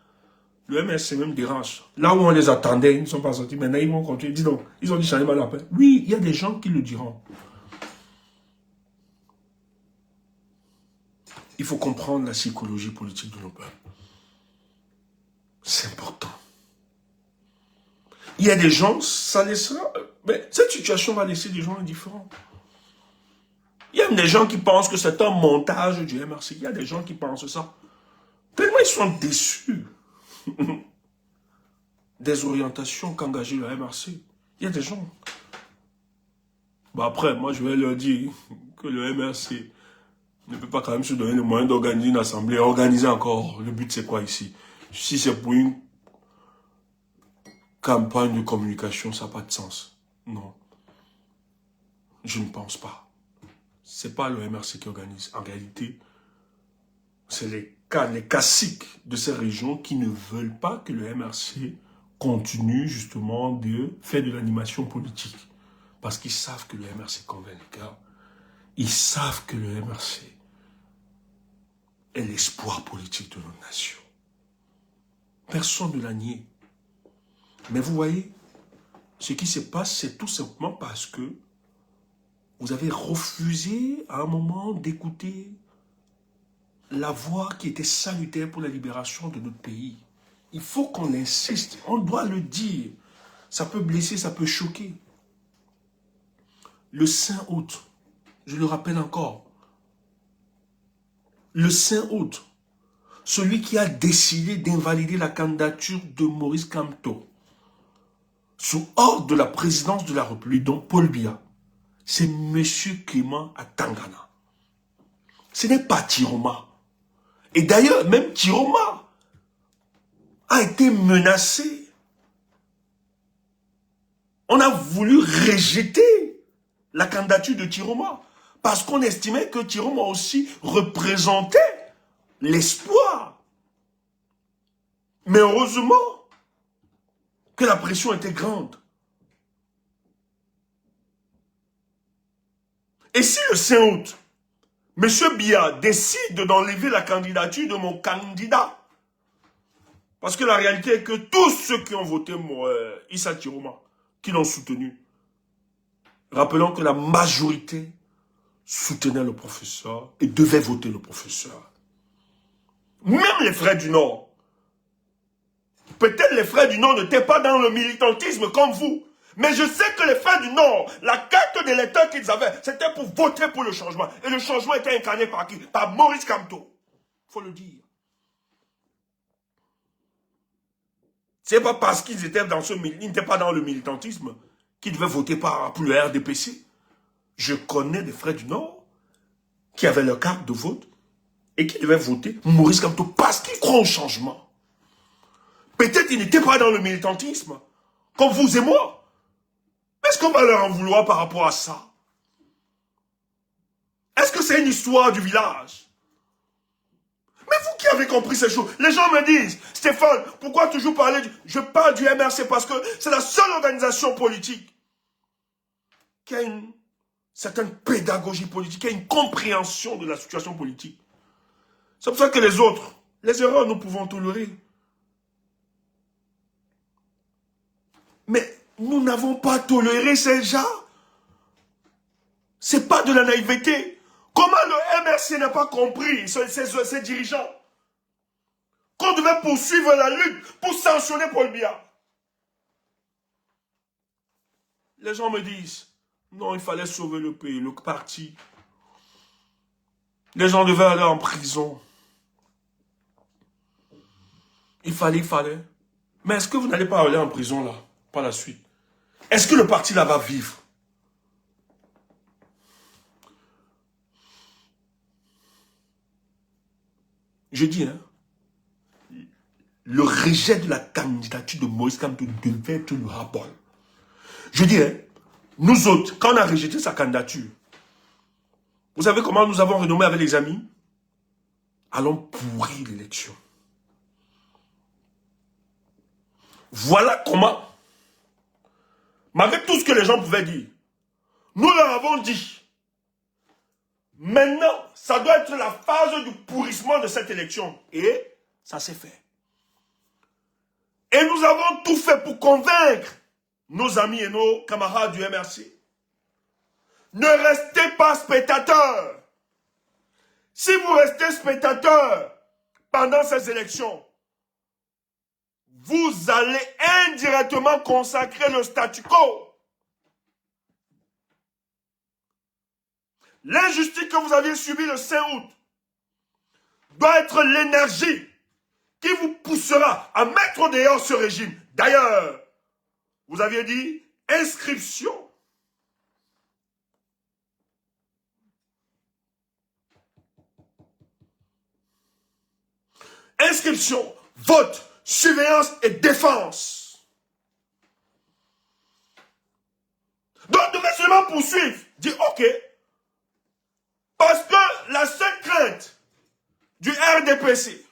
Le MRC même dérange. Là où on les attendait, ils ne sont pas sortis. Maintenant, ils vont continuer. Dis donc, ils ont dit changer mal la paix. Oui, il y a des gens qui le diront. Il faut comprendre la psychologie politique de nos peuples. C'est important. Il y a des gens, ça laissera... Mais cette situation va laisser des gens indifférents. Il y a des gens qui pensent que c'est un montage du MRC. Il y a des gens qui pensent ça. Tellement ils sont déçus des orientations qu'engageait le MRC. Il y a des gens. Bah après, moi, je vais leur dire que le MRC ne peut pas quand même se donner le moyen d'organiser une assemblée. Organiser encore. Le but, c'est quoi ici? Si c'est pour une campagne de communication, ça n'a pas de sens. Non. Je ne pense pas. C'est pas le MRC qui organise. En réalité, c'est les caciques de ces régions qui ne veulent pas que le MRC continue justement de faire de l'animation politique. Parce qu'ils savent que le MRC convainc les gars. Ils savent que le MRC est l'espoir politique de notre nation. Personne ne l'a nié. Mais vous voyez, ce qui se passe, c'est tout simplement parce que vous avez refusé à un moment d'écouter la voix qui était salutaire pour la libération de notre pays. Il faut qu'on insiste, on doit le dire. Ça peut blesser, ça peut choquer. Le 5 août, je le rappelle encore, le 5 août, celui qui a décidé d'invalider la candidature de Maurice Kamto sous ordre de la présidence de la République, donc Paul Biya, c'est M. Clément Atangana. Ce n'est pas Tiroma. Et d'ailleurs, même Tiroma a été menacé. On a voulu rejeter la candidature de Tiroma parce qu'on estimait que Tiroma aussi représentait l'espoir. Mais heureusement que la pression était grande. Et si le 5 août, M. Biya décide d'enlever la candidature de mon candidat, parce que la réalité est que tous ceux qui ont voté Issa Tiroma, qui l'ont soutenu, rappelons que la majorité soutenait le professeur et devait voter le professeur. Même les frères du Nord. Peut-être les frères du Nord n'étaient pas dans le militantisme comme vous. Mais je sais que les frères du Nord, la carte d'électeur qu'ils avaient, c'était pour voter pour le changement. Et le changement était incarné par qui? Par Maurice Kamto. Il faut le dire. C'est pas parce qu'ils étaient dans ils n'étaient pas dans le militantisme qu'ils devaient voter pour le RDPC. Je connais des frères du Nord qui avaient leur carte de vote et qui devaient voter Maurice Kamto parce qu'ils croient au changement. Peut-être qu'ils n'étaient pas dans le militantisme, comme vous et moi. Est-ce qu'on va leur en vouloir par rapport à ça? Est-ce que c'est une histoire du village? Mais vous qui avez compris ces choses, les gens me disent, Stéphane, pourquoi toujours parler Je parle du MRC parce que c'est la seule organisation politique qui a une certaine pédagogie politique, qui a une compréhension de la situation politique. C'est pour ça que les autres, les erreurs, nous pouvons tolérer. Mais nous n'avons pas toléré ces gens. C'est pas de la naïveté. Comment le MRC n'a pas compris, ses dirigeants, qu'on devait poursuivre la lutte pour sanctionner Paul Biya? Les gens me disent, non, il fallait sauver le pays, le parti. Les gens devaient aller en prison. Il fallait. Mais est-ce que vous n'allez pas aller en prison là, par la suite? Est-ce que le parti là va vivre? Je dis, hein, le rejet de la candidature de Maurice Kamto devait être le ras-le-bol. Je dis, hein, nous autres, quand on a rejeté sa candidature, vous savez comment nous avons renommé avec les amis? Allons pourrir l'élection. Voilà comment, malgré tout ce que les gens pouvaient dire, nous leur avons dit, maintenant, ça doit être la phase du pourrissement de cette élection. Et ça s'est fait. Et nous avons tout fait pour convaincre nos amis et nos camarades du MRC. Ne restez pas spectateurs. Si vous restez spectateurs pendant ces élections, vous allez indirectement consacrer le statu quo. L'injustice que vous aviez subie le 5 août doit être l'énergie qui vous poussera à mettre dehors ce régime. D'ailleurs, vous aviez dit inscription inscription, vote, surveillance et défense. Donc, on devait seulement poursuivre. Dire, ok. Parce que la seule crainte du RDPC,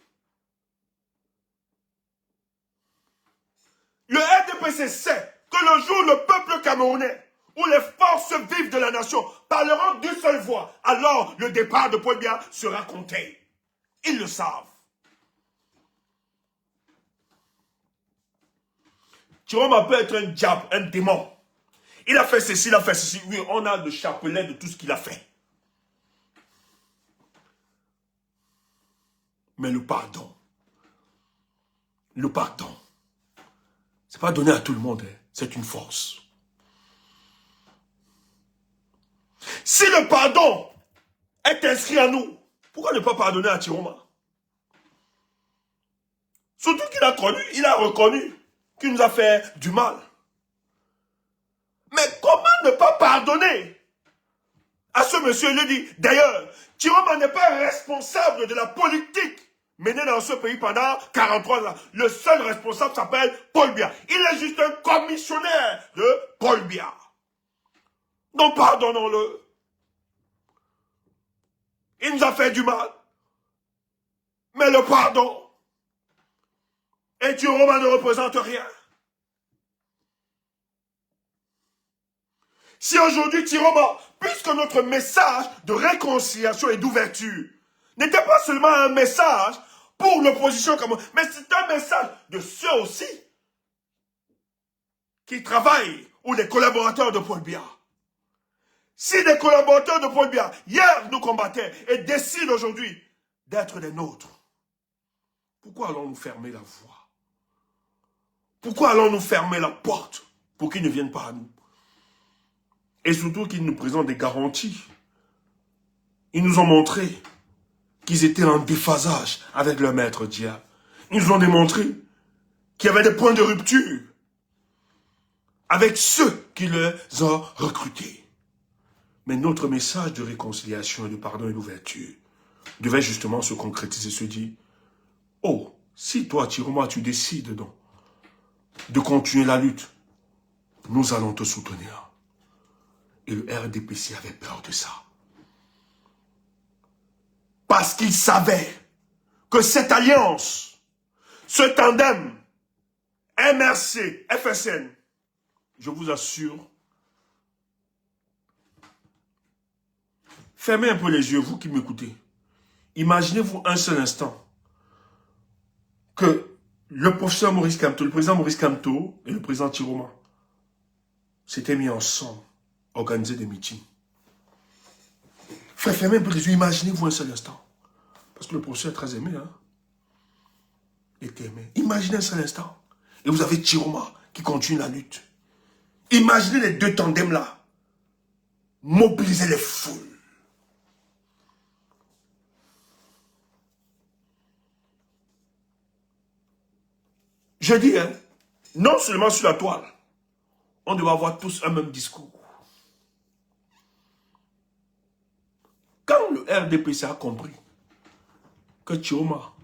le RDPC sait que le jour où le peuple camerounais, où les forces vives de la nation parleront d'une seule voix, alors le départ de Paul Biya sera compté. Ils le savent. Chiroma peut être un diable, un démon. Il a fait ceci, il a fait ceci. Oui, on a le chapelet de tout ce qu'il a fait. Mais le pardon, c'est pas donné à tout le monde, hein. C'est une force. Si le pardon est inscrit à nous, pourquoi ne pas pardonner à Chiroma? Surtout qu'il a reconnu qu'il nous a fait du mal. Mais comment ne pas pardonner à ce monsieur? Il lui dit, d'ailleurs, Chiroma n'est pas responsable de la politique menée dans ce pays pendant 43 ans. Le seul responsable s'appelle Paul Biya. Il est juste un commissionnaire de Paul Biya. Donc pardonnons-le. Il nous a fait du mal. Mais le pardon. Et Chiroma ne représente rien. Si aujourd'hui Chiroma, puisque notre message de réconciliation et d'ouverture n'était pas seulement un message pour l'opposition, mais c'est un message de ceux aussi qui travaillent ou les collaborateurs de Paul Biya. Si des collaborateurs de Paul Biya, hier nous combattaient et décident aujourd'hui d'être des nôtres, pourquoi allons-nous fermer la voie? Pourquoi allons-nous fermer la porte pour qu'ils ne viennent pas à nous? Et surtout qu'ils nous présentent des garanties. Ils nous ont montré qu'ils étaient en déphasage avec leur maître diable. Ils nous ont démontré qu'il y avait des points de rupture avec ceux qui les ont recrutés. Mais notre message de réconciliation et de pardon et d'ouverture devait justement se concrétiser, se dire, oh, si toi, Chiroma, tu décides donc de continuer la lutte, nous allons te soutenir. Et le RDPC avait peur de ça. Parce qu'il savait que cette alliance, ce tandem, MRC, FSN, je vous assure, fermez un peu les yeux, vous qui m'écoutez. Imaginez-vous un seul instant que le professeur Maurice Kamto, le président Maurice Kamto et le président Chiroma s'étaient mis ensemble, organiser des meetings. Frère, fermez un peu les yeux, imaginez-vous un seul instant. Parce que le professeur est très aimé, hein. Il était aimé. Imaginez un seul instant. Et vous avez Chiroma qui continue la lutte. Imaginez les deux tandems là. Mobiliser les foules. Je dis, hein, non seulement sur la toile, on doit avoir tous un même discours. Quand le RDPC a compris que Chiroma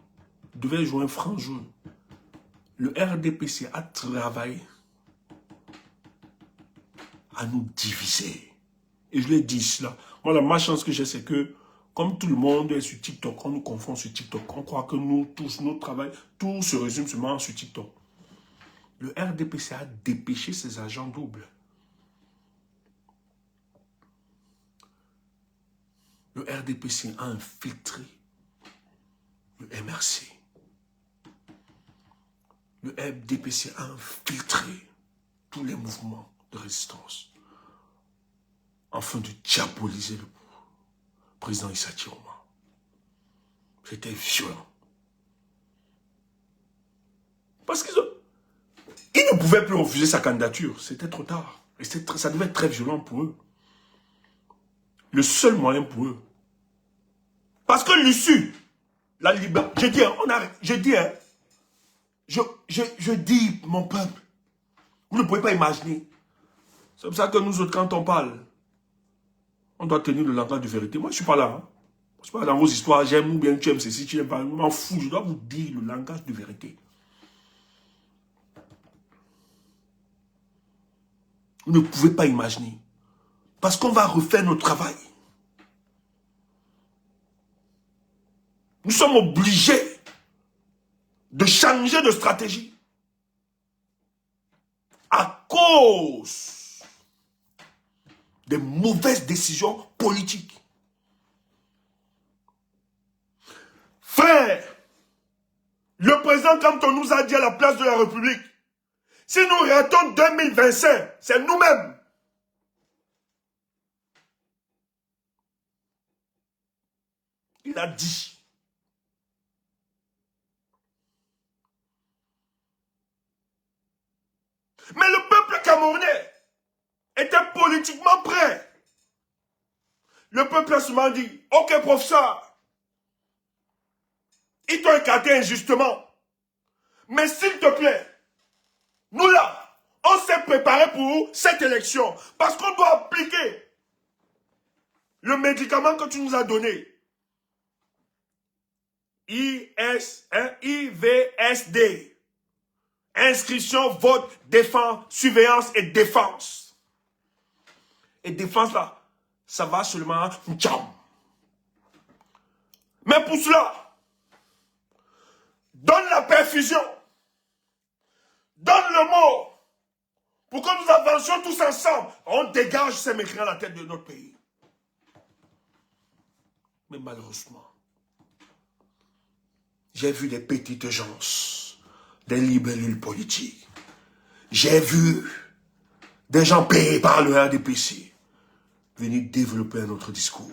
devait jouer un franc jeu, le RDPC a travaillé à nous diviser. Et je l'ai dit cela. Moi, la malchance que j'ai, c'est que, comme tout le monde est sur TikTok, on nous confond sur TikTok. On croit que nous, tous, notre travail, tout se résume seulement sur TikTok. Le RDPC a dépêché ses agents doubles. Le RDPC a infiltré le MRC. Le RDPC a infiltré tous les mouvements de résistance afin de diaboliser le président Issa Chiroma. C'était violent. Parce qu'ils ne pouvaient plus refuser sa candidature. C'était trop tard. Et ça devait être très violent pour eux. Le seul moyen pour eux. Parce que l'issue, la liberté, je dis, on arrête, je dis, hein, je dis, mon peuple, vous ne pouvez pas imaginer. C'est pour ça que nous autres, quand on parle, on doit tenir le langage de vérité. Moi, je ne suis pas là. Hein. C'est pas dans vos histoires, j'aime ou bien tu aimes ceci, tu n'aimes pas. Je m'en fous, je dois vous dire le langage de vérité. Vous ne pouvez pas imaginer. Parce qu'on va refaire notre travail. Nous sommes obligés de changer de stratégie. À cause des mauvaises décisions politiques. Frère, le président Kamto nous a dit à la place de la République, si nous ratons 2025, c'est nous-mêmes. Il a dit. Mais le peuple camerounais était politiquement prêt. Le peuple a seulement dit, ok professeur, ils t'ont écarté injustement. Mais s'il te plaît, nous là, on s'est préparé pour cette élection. Parce qu'on doit appliquer le médicament que tu nous as donné. IVSD. Inscription, vote, défense, surveillance et défense. Et défense là, ça va seulement tcham. Mais pour cela, donne la perfusion. Donne le mot. Pour que nous avancions tous ensemble. On dégage ces mécréants à la tête de notre pays. Mais malheureusement, j'ai vu des petites gens, des libellules politiques. J'ai vu des gens payés par le RDPC venir développer un autre discours.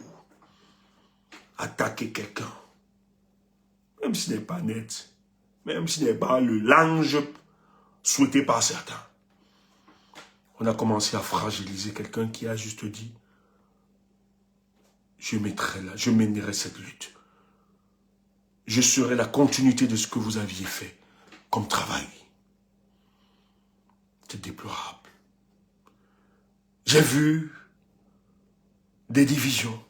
Attaquer quelqu'un. Même s'il n'est pas net. Même s'il n'est pas le l'ange souhaité par certains. On a commencé à fragiliser quelqu'un qui a juste dit je mènerai cette lutte. Je serai la continuité de ce que vous aviez fait comme travail. C'est déplorable. J'ai vu des divisions.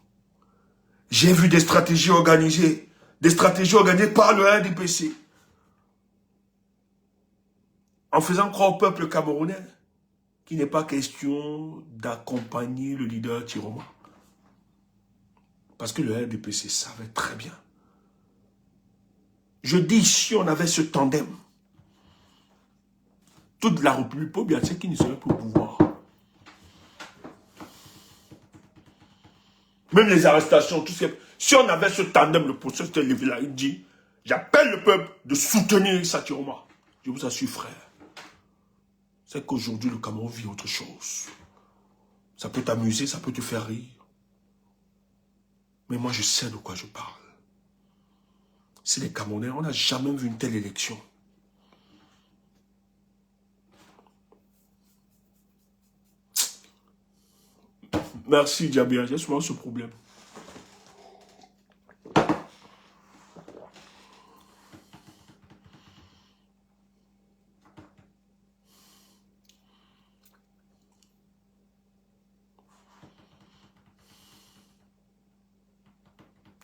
J'ai vu des stratégies organisées. Des stratégies organisées par le RDPC. En faisant croire au peuple camerounais qu'il n'est pas question d'accompagner le leader Tiroma. Parce que le RDPC savait très bien. Je dis, si on avait ce tandem, toute la République, pour bien c'est qui ne serait plus au pouvoir. Même les arrestations, tout ce qui... Si on avait ce tandem, le procès de levé là, il dit, j'appelle le peuple de soutenir Issa Tiroma. Je vous assure, frère. C'est qu'aujourd'hui, le Cameroun vit autre chose. Ça peut t'amuser, ça peut te faire rire. Mais moi, je sais de quoi je parle. C'est les Camerounais, on n'a jamais vu une telle élection. Merci, Diabia, j'ai souvent ce problème.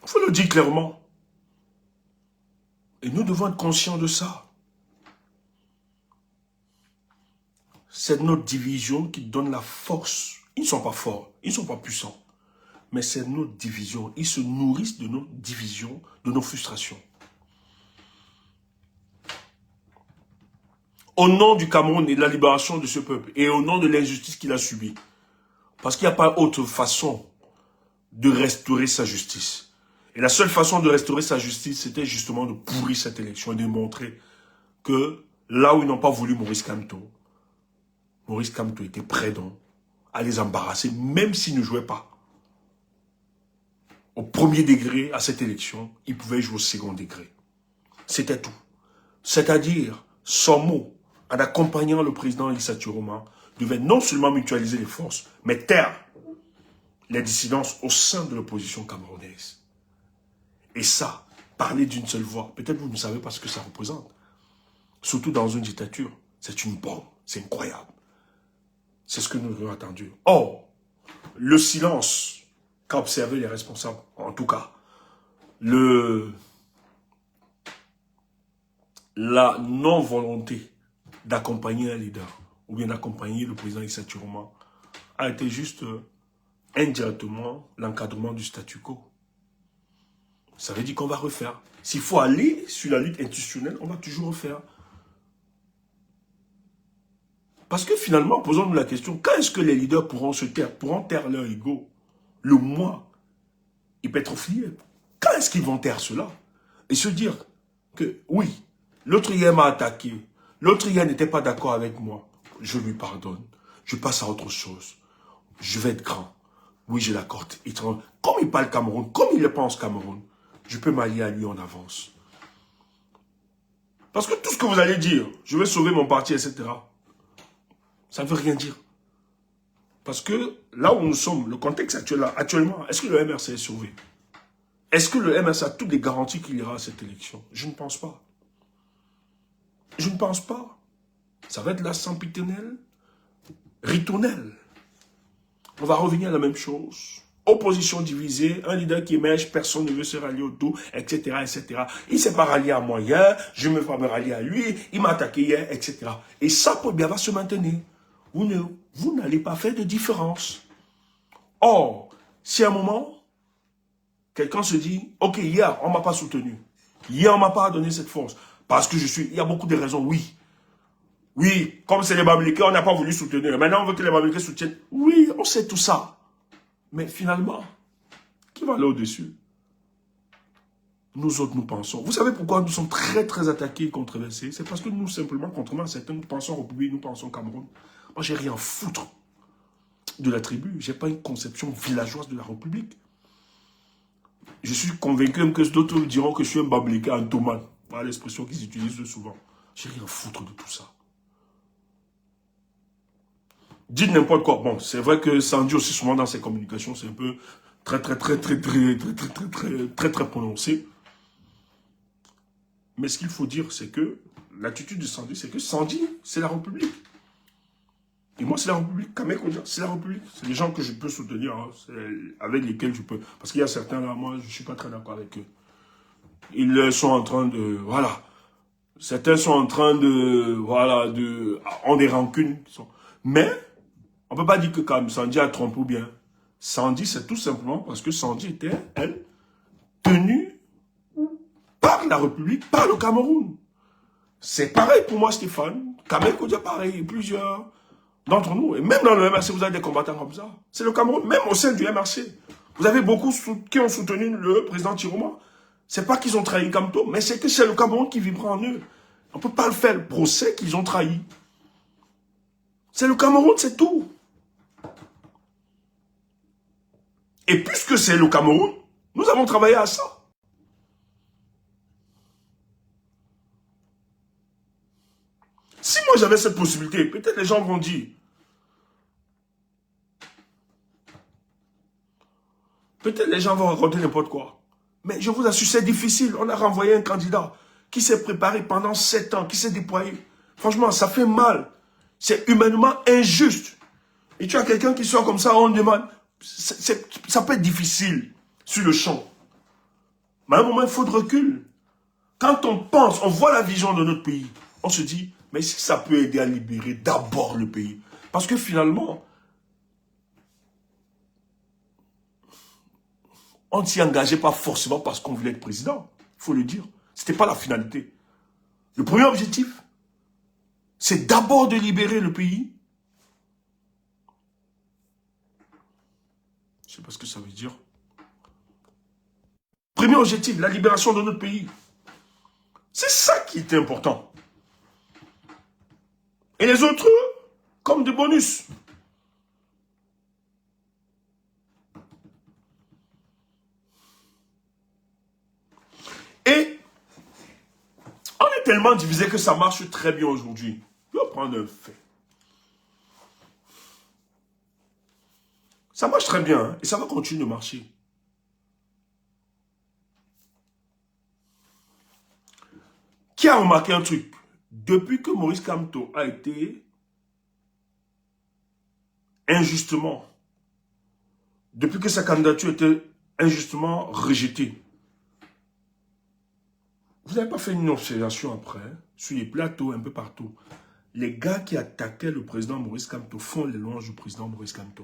Il faut le dire clairement. Et nous devons être conscients de ça. C'est notre division qui donne la force. Ils ne sont pas forts, ils ne sont pas puissants. Mais c'est notre division. Ils se nourrissent de nos divisions, de nos frustrations. Au nom du Cameroun et de la libération de ce peuple, et au nom de l'injustice qu'il a subie, parce qu'il n'y a pas autre façon de restaurer sa justice. Et la seule façon de restaurer sa justice, c'était justement de pourrir cette élection et de montrer que là où ils n'ont pas voulu Maurice Kamto était prêt donc à les embarrasser, même s'ils ne jouaient pas au premier degré à cette élection, ils pouvaient jouer au second degré. C'était tout. C'est-à-dire, son mot, en accompagnant le président Issa Tiroma, devait non seulement mutualiser les forces, mais taire les dissidences au sein de l'opposition camerounaise. Et ça, parler d'une seule voix, peut-être vous ne savez pas ce que ça représente. Surtout dans une dictature, c'est une bombe, c'est incroyable. C'est ce que nous avons attendu. Or, le silence qu'a observé les responsables, en tout cas, la non-volonté d'accompagner un leader, ou bien d'accompagner le président Issa Chiroma, a été juste indirectement l'encadrement du statu quo. Ça veut dire qu'on va refaire. S'il faut aller sur la lutte institutionnelle, on va toujours refaire. Parce que finalement, posons-nous la question, quand est-ce que les leaders pourront se taire, pourront taire leur ego? Le moi, hypertrophié. Quand est-ce qu'ils vont taire cela? Et se dire que, oui, l'autre hier m'a attaqué, l'autre hier n'était pas d'accord avec moi, je lui pardonne, je passe à autre chose, je vais être grand. Oui, je l'accorde. Comme il parle Cameroun, comme il le pense Cameroun, je peux m'allier à lui en avance. Parce que tout ce que vous allez dire, je vais sauver mon parti, etc., ça ne veut rien dire. Parce que là où nous sommes, le contexte actuellement, est-ce que le MRC est sauvé? Est-ce que le MRC a toutes les garanties qu'il y aura à cette élection? Je ne pense pas. Je ne pense pas. Ça va être la sempiternelle, ritournelle. On va revenir à la même chose. Opposition divisée, un leader qui émerge, personne ne veut se rallier autour, etc., etc. Il ne s'est pas rallié à moi hier, je ne vais pas me rallier à lui, il m'a attaqué hier, etc. Et ça, pour bien, va se maintenir. Vous n'allez pas faire de différence. Or, si à un moment, quelqu'un se dit, ok, hier, on ne m'a pas soutenu. Hier, on ne m'a pas donné cette force. Parce que il y a beaucoup de raisons, oui. Oui, comme c'est les Bamileke, on n'a pas voulu soutenir. Maintenant, on veut que les Bamileke soutiennent. Oui, on sait tout ça. Mais finalement, qui va aller au-dessus? Nous autres, nous pensons. Vous savez pourquoi nous sommes très, très attaqués et controversés? C'est parce que nous, simplement, contrairement à certains, nous pensons République, nous pensons Cameroun. Moi, j'ai rien à foutre de la tribu. Je n'ai pas une conception villageoise de la République. Je suis convaincu que d'autres diront que je suis un Bamileke, un tomate. Voilà l'expression qu'ils utilisent souvent. J'ai rien à foutre de tout ça. Dites n'importe quoi. Bon, c'est vrai que Sandy aussi souvent dans ses communications, c'est un peu très prononcé. Mais ce qu'il faut dire, c'est que l'attitude de Sandy, c'est que Sandy, c'est la République. Et moi, c'est la République. Kamekodia, c'est la République. C'est les gens que je peux soutenir, hein, avec lesquels je peux. Parce qu'il y a certains là, moi, je ne suis pas très d'accord avec eux. Ils sont en train de... Voilà. Certains sont en train de... Voilà, ont des rancunes. Mais... on ne peut pas dire que quand Sandy a trompé ou bien. Sandy, c'est tout simplement parce que Sandy était, elle, tenue par la République, par le Cameroun. C'est pareil pour moi, Stéphane. Kamekodia, pareil, plusieurs d'entre nous. Et même dans le MRC, vous avez des combattants comme ça. C'est le Cameroun, même au sein du MRC. Vous avez beaucoup qui ont soutenu le président Chiroma. C'est pas qu'ils ont trahi Kamto, mais c'est que c'est le Cameroun qui vibre en eux. On ne peut pas le faire le procès qu'ils ont trahi. C'est le Cameroun, c'est tout. Et puisque c'est le Cameroun, nous avons travaillé à ça. Si moi j'avais cette possibilité, peut-être les gens vont dire. Peut-être les gens vont raconter n'importe quoi. Mais je vous assure, c'est difficile. On a renvoyé un candidat qui s'est préparé pendant 7 ans, qui s'est déployé. Franchement, ça fait mal. C'est humainement injuste. Et tu as quelqu'un qui sort comme ça, on demande... ça peut être difficile sur le champ. Mais à un moment, il faut de recul. Quand on pense, on voit la vision de notre pays, on se dit, mais si ça peut aider à libérer d'abord le pays. Parce que finalement, on ne s'y engageait pas forcément parce qu'on voulait être président. Il faut le dire. Ce n'était pas la finalité. Le premier objectif, c'est d'abord de libérer le pays. Je ne sais pas ce que ça veut dire. Premier objectif, la libération de notre pays. C'est ça qui était important. Et les autres, comme des bonus. Et on est tellement divisé que ça marche très bien aujourd'hui. Je vais prendre un fait. Ça marche très bien, hein, et ça va continuer de marcher. Qui a remarqué un truc? Depuis que Maurice Kamto a été injustement, depuis que sa candidature était injustement rejetée, Vous n'avez pas fait une observation après, sur les plateaux, un peu partout. Les gars qui attaquaient le président Maurice Kamto font les louanges du président Maurice Kamto.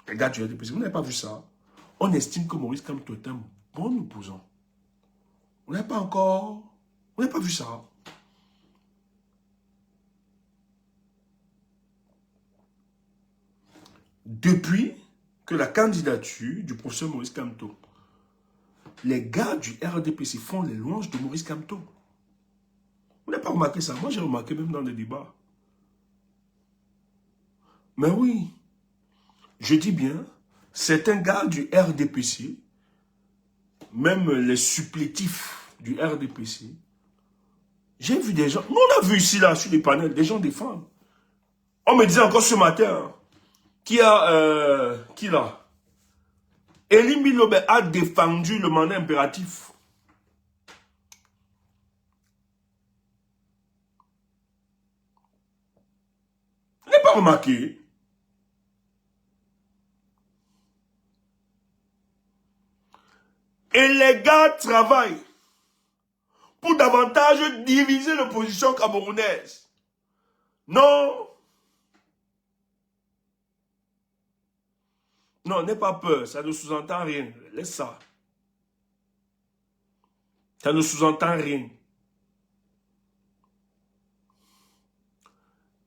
Les gars du RDPC, vous n'avez pas vu ça. On estime que Maurice Kamto est un bon opposant. Vous n'avez pas encore... Vous n'avez pas vu ça. Depuis que la candidature du professeur Maurice Kamto, les gars du RDPC font les louanges de Maurice Kamto. Vous n'avez pas remarqué ça? Moi, j'ai remarqué même dans les débats. Mais oui, je dis bien, certains gars du RDPC, même les supplétifs du RDPC, j'ai vu des gens, nous on a vu ici, là, sur les panels, des gens défendent. On me disait encore ce matin, qui là Elie Milobe a défendu le mandat impératif. Vous n'avez pas remarqué? Et les gars travaillent pour davantage diviser l'opposition camerounaise. Non. Non, n'aie pas peur, ça ne sous-entend rien. Laisse ça. Ça ne sous-entend rien.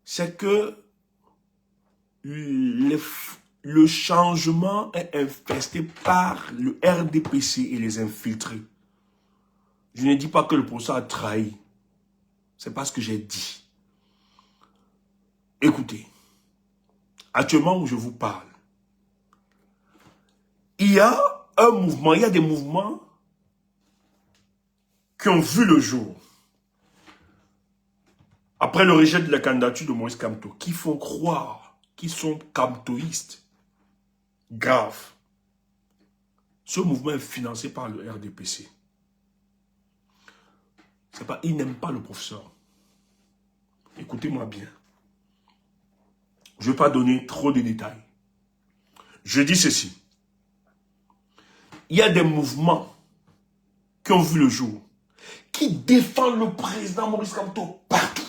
C'est que le changement est infesté par le RDPC et les infiltrés. Je ne dis pas que le procès a trahi. C'est pas ce que j'ai dit. Écoutez, actuellement où je vous parle, il y a un mouvement, il y a des mouvements qui ont vu le jour après le rejet de la candidature de Maurice Kamto, qui font croire qu'ils sont kamtoïstes. Grave. Ce mouvement est financé par le RDPC. C'est pas, ils n'aiment pas le professeur. Écoutez-moi bien. Je ne vais pas donner trop de détails. Je dis ceci. Il y a des mouvements qui ont vu le jour, qui défendent le président Maurice Kamto partout.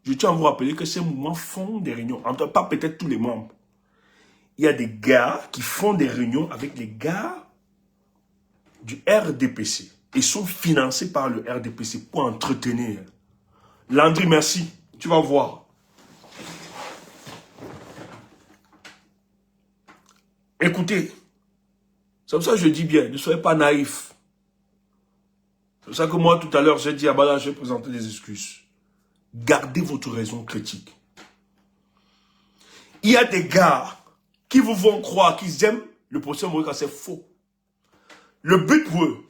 Je tiens à vous rappeler que ces mouvements font des réunions, en tout cas pas peut-être tous les membres. Il y a des gars qui font des réunions avec les gars du RDPC et sont financés par le RDPC pour entretenir. Landry, merci, tu vas voir. Écoutez, c'est pour ça que je dis bien, ne soyez pas naïfs. C'est pour ça que moi, tout à l'heure, j'ai dit, ah bah là, je vais présenter des excuses. Gardez votre raison critique. Il y a des gars qui vous vont croire qu'ils aiment le procès Maurice, c'est faux. Le but pour eux,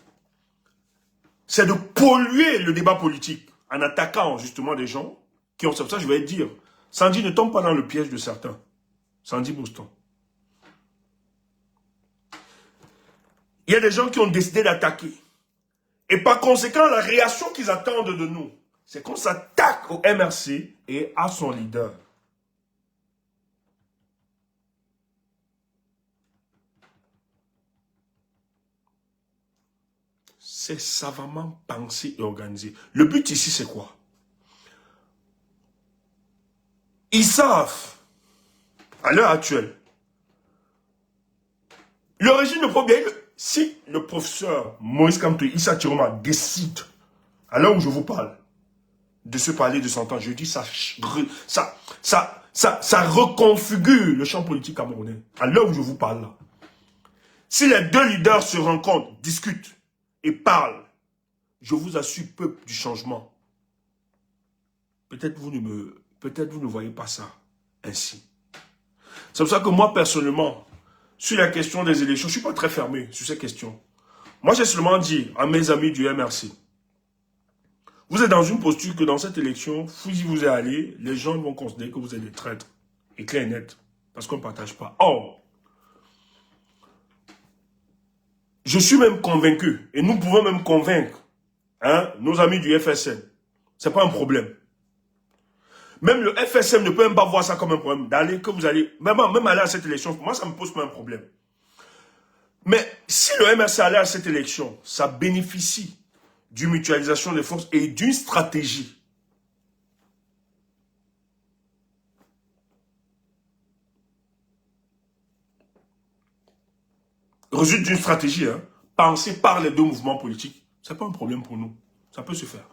c'est de polluer le débat politique en attaquant justement des gens qui ont... C'est pour ça que je vais dire, Sandy ne tombe pas dans le piège de certains. Sandy Boston. Il y a des gens qui ont décidé d'attaquer. Et par conséquent, la réaction qu'ils attendent de nous, c'est qu'on s'attaque au MRC et à son leader. C'est savamment pensé et organisé. Le but ici, c'est quoi? Ils savent, à l'heure actuelle, le régime de problème, si le professeur Maurice Kamto Issa Chiroma décide, à l'heure où je vous parle, de se parler de s'entendre, je dis ça reconfigure le champ politique camerounais. À l'heure où je vous parle là. Si les deux leaders se rencontrent, discutent et parlent, je vous assure, peuple du changement, peut-être vous ne voyez pas ça ainsi. C'est pour ça que moi, personnellement, sur la question des élections, je ne suis pas très fermé sur ces questions. Moi, j'ai seulement dit à mes amis du MRC, vous êtes dans une posture que dans cette élection, si vous y allez, les gens vont considérer que vous êtes des traîtres. Et clair et net. Parce qu'on ne partage pas. Or, je suis même convaincu, et nous pouvons même convaincre nos amis du FSM. Ce n'est pas un problème. Même le FSM ne peut même pas voir ça comme un problème. D'aller, que vous allez, même aller à cette élection, moi ça ne me pose pas un problème. Mais si le MRC allait à cette élection, ça bénéficie d'une mutualisation des forces et d'une stratégie. Résulte d'une stratégie, hein, pensée par les deux mouvements politiques. Ce n'est pas un problème pour nous. Ça peut se faire.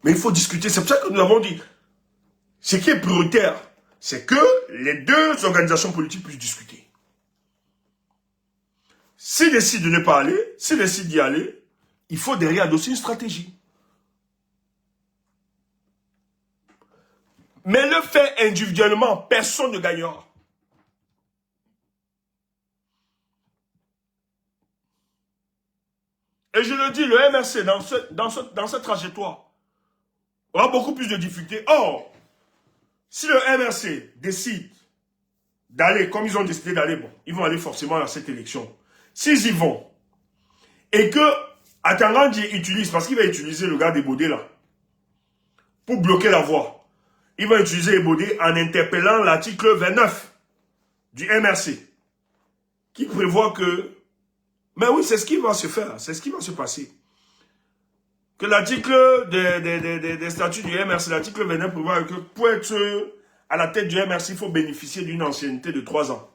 Mais il faut discuter. C'est pour ça que nous avons dit, ce qui est prioritaire, c'est que les deux organisations politiques puissent discuter. S'ils décident de ne pas aller, s'ils décident d'y aller, il faut derrière adosser une stratégie. Mais le fait individuellement, personne ne gagnera. Et je le dis, le MRC, dans cette trajectoire, aura beaucoup plus de difficultés. Or, si le MRC décide d'aller, comme ils ont décidé d'aller, bon, ils vont aller forcément à cette élection. S'ils y vont, et que Atangandi utilise, parce qu'il va utiliser le gars des Baudés là, pour bloquer la voie, il va utiliser les Baudés en interpellant l'article 29 du MRC, qui prévoit que, mais oui, c'est ce qui va se faire, c'est ce qui va se passer. Que l'article des statuts du MRC, l'article 29 prévoit que pour être à la tête du MRC, il faut bénéficier d'une ancienneté de 3 ans.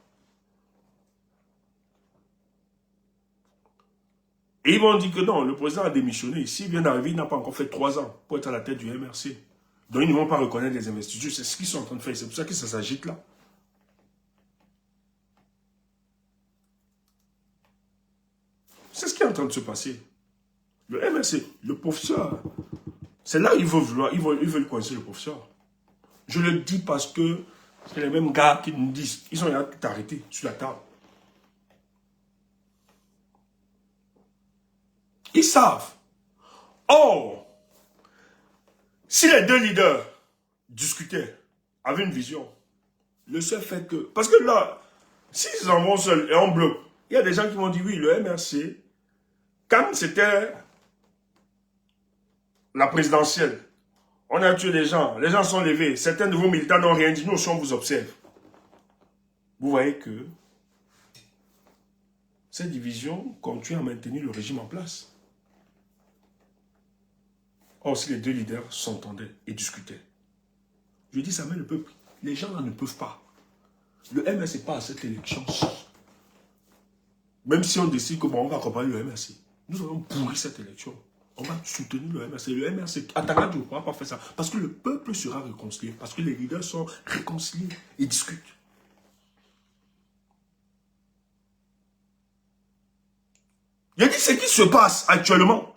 Et ils vont dire que non, le président a démissionné. S'il vient d'arriver, il n'a pas encore fait 3 ans pour être à la tête du MRC. Donc ils ne vont pas reconnaître les investitures. C'est ce qu'ils sont en train de faire. C'est pour ça que ça s'agite là. C'est ce qui est en train de se passer. Le MRC, le professeur, c'est là qu'ils veulent coincer le professeur. Je le dis parce que c'est les mêmes gars qui nous disent, ils ont tout arrêté sur la table. Ils savent. Or, si les deux leaders discutaient, avaient une vision, le seul fait que... Parce que là, s'ils en vont seuls et en bloc, il y a des gens qui m'ont dit, oui, le MRC, quand c'était la présidentielle, on a tué les gens sont levés, certains de vos militants n'ont rien dit, nous aussi on vous observe. Vous voyez que cette division continue à maintenir le régime en place. Or, si les deux leaders s'entendaient et discutaient, je dis ça met le peuple. Les gens là ne peuvent pas. Le MRC n'est pas à cette élection. Même si on décide que bon, on va accompagner le MRC, nous allons pourrir cette élection. On va soutenir le MRC. Le MRC, Atangandi ne pourra pas faire ça. Parce que le peuple sera réconcilié. Parce que les leaders sont réconciliés et discutent. Je dis ce qui se passe actuellement.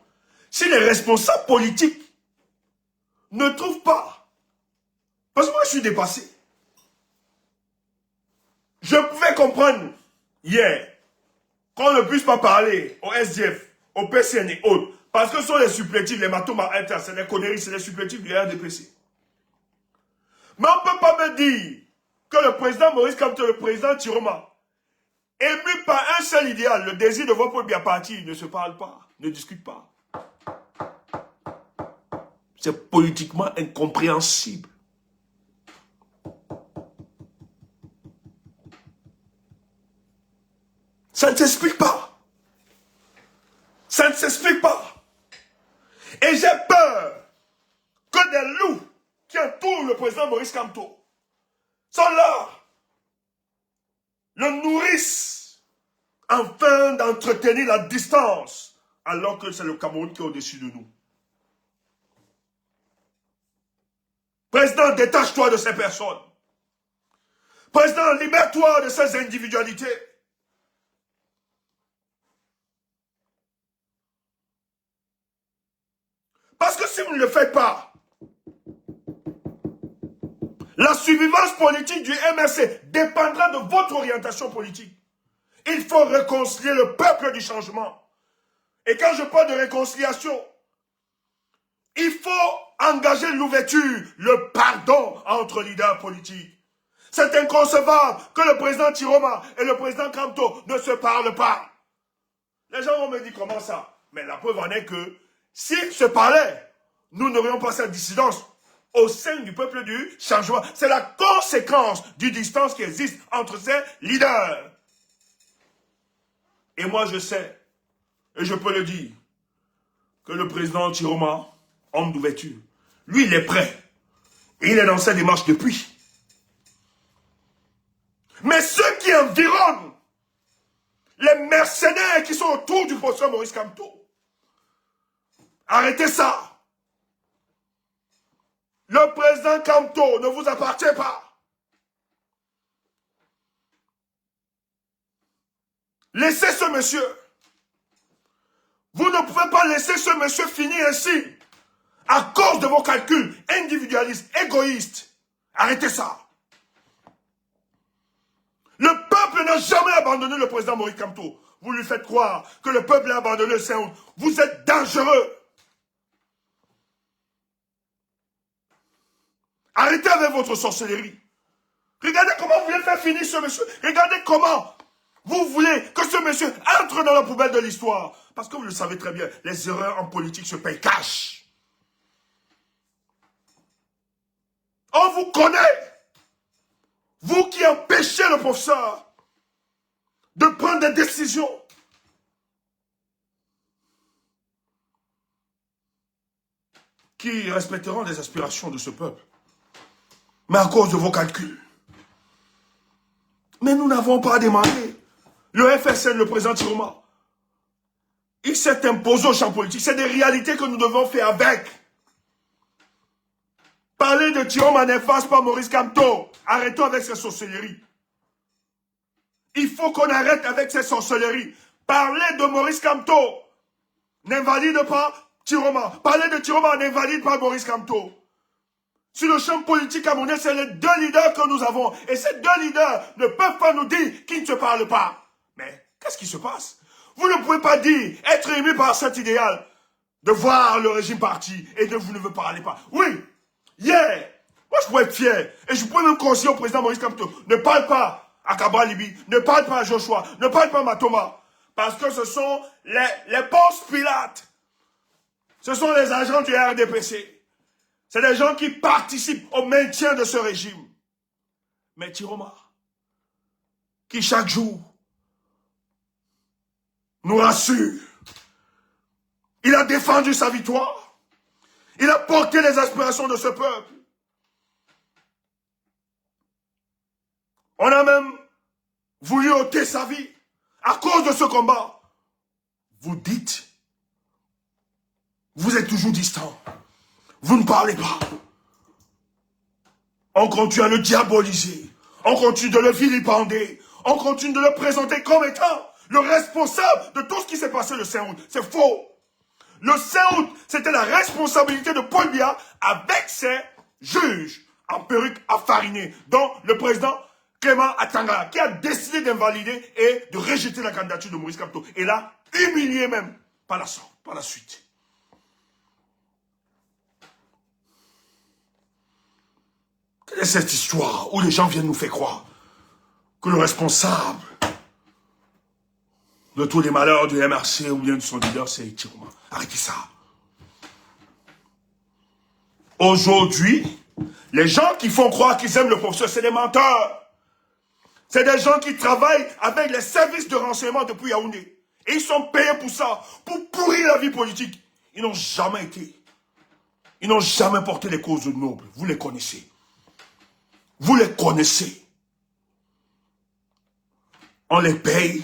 Si les responsables politiques ne trouvent pas, parce que moi je suis dépassé, je pouvais comprendre hier qu'on ne puisse pas parler au SDF, au PCN et autres, parce que ce sont les supplétifs, les matomas inter, c'est des conneries, c'est les supplétifs du RDPC. Mais on ne peut pas me dire que le président Maurice Kamto, le président Tiroma, ému par un seul idéal, le désir de voir pour bien partir, ne se parlent pas, ne discutent pas. C'est politiquement incompréhensible. Ça ne s'explique pas. Ça ne s'explique pas. Et j'ai peur que des loups qui entourent le président Maurice Kamto sont là, le nourrissent, afin d'entretenir la distance, alors que c'est le Cameroun qui est au-dessus de nous. Président, détache-toi de ces personnes. Président, libère-toi de ces individualités. Parce que si vous ne le faites pas, la survivance politique du MRC dépendra de votre orientation politique. Il faut réconcilier le peuple du changement. Et quand je parle de réconciliation, il faut engager l'ouverture, le pardon entre leaders politiques. C'est inconcevable que le président Tiroma et le président Kamto ne se parlent pas. Les gens vont me dire comment ça? Mais la preuve en est que s'ils se parlaient, nous n'aurions pas cette dissidence. au sein du peuple du changement. C'est la conséquence du distance qui existe entre ces leaders. Et moi, je sais, et je peux le dire, que le président Chiroma, homme d'ouverture, lui, il est prêt. Et il est dans sa démarche depuis. Mais ceux qui environnent les mercenaires qui sont autour du professeur Maurice Kamto, arrêtez ça. Le président Kamto ne vous appartient pas. Laissez ce monsieur. Vous ne pouvez pas laisser ce monsieur finir ainsi. À cause de vos calculs individualistes, égoïstes. Arrêtez ça. Le peuple n'a jamais abandonné le président Maurice Kamto. Vous lui faites croire que le peuple a abandonné le Saint-Août. Vous êtes dangereux. Arrêtez avec votre sorcellerie. Regardez comment vous voulez faire finir ce monsieur. Regardez comment vous voulez que ce monsieur entre dans la poubelle de l'histoire. Parce que vous le savez très bien, les erreurs en politique se payent cash. On vous connaît. Vous qui empêchez le professeur de prendre des décisions. Qui respecteront les aspirations de ce peuple. Mais à cause de vos calculs. Mais nous n'avons pas demandé. Le FSN, le président Chiroma, il s'est imposé au champ politique. C'est des réalités que nous devons faire avec. Parler de Chiroma n'efface pas Maurice Kamto. Arrêtons avec ces sorcelleries. Il faut qu'on arrête avec ces sorcelleries. Parler de Maurice Kamto n'invalide pas Chiroma. Parler de Chiroma n'invalide pas Maurice Kamto. Sur le champ politique camerounais, c'est les deux leaders que nous avons. Et ces deux leaders ne peuvent pas nous dire qu'ils ne se parlent pas. Mais qu'est-ce qui se passe? Vous ne pouvez pas dire, être ému par cet idéal, de voir le régime parti et de vous ne vous parlez pas. Oui, moi je pourrais être fier. Et je pourrais même conseiller au président Maurice Kamto, ne parle pas à Kabra Libi, ne parle pas à Joshua, ne parle pas à Matoma. Parce que ce sont les Ponce Pilates. Ce sont les agents du RDPC. C'est des gens qui participent au maintien de ce régime. Mais Chiroma, qui chaque jour nous rassure, il a défendu sa victoire, il a porté les aspirations de ce peuple. On a même voulu ôter sa vie à cause de ce combat. Vous dites, vous êtes toujours distant. Vous ne parlez pas. On continue à le diaboliser. On continue de le vilipender. On continue de le présenter comme étant le responsable de tout ce qui s'est passé le 5 août. C'est faux. Le 5 août, c'était la responsabilité de Paul Biya avec ses juges en perruque affarinée, dont le président Clément Atanga, qui a décidé d'invalider et de rejeter la candidature de Maurice Kamto. Et l'a humilié même par la suite. Quelle est cette histoire où les gens viennent nous faire croire que le responsable de tous les malheurs du MRC ou bien de son leader, c'est Chiroma? Arrêtez ça. Aujourd'hui, les gens qui font croire qu'ils aiment le professeur, c'est des menteurs. C'est des gens qui travaillent avec les services de renseignement depuis Yaoundé. Et ils sont payés pour ça, pour pourrir la vie politique. Ils n'ont jamais été. Ils n'ont jamais porté les causes nobles. Vous les connaissez. Vous les connaissez. On les paye.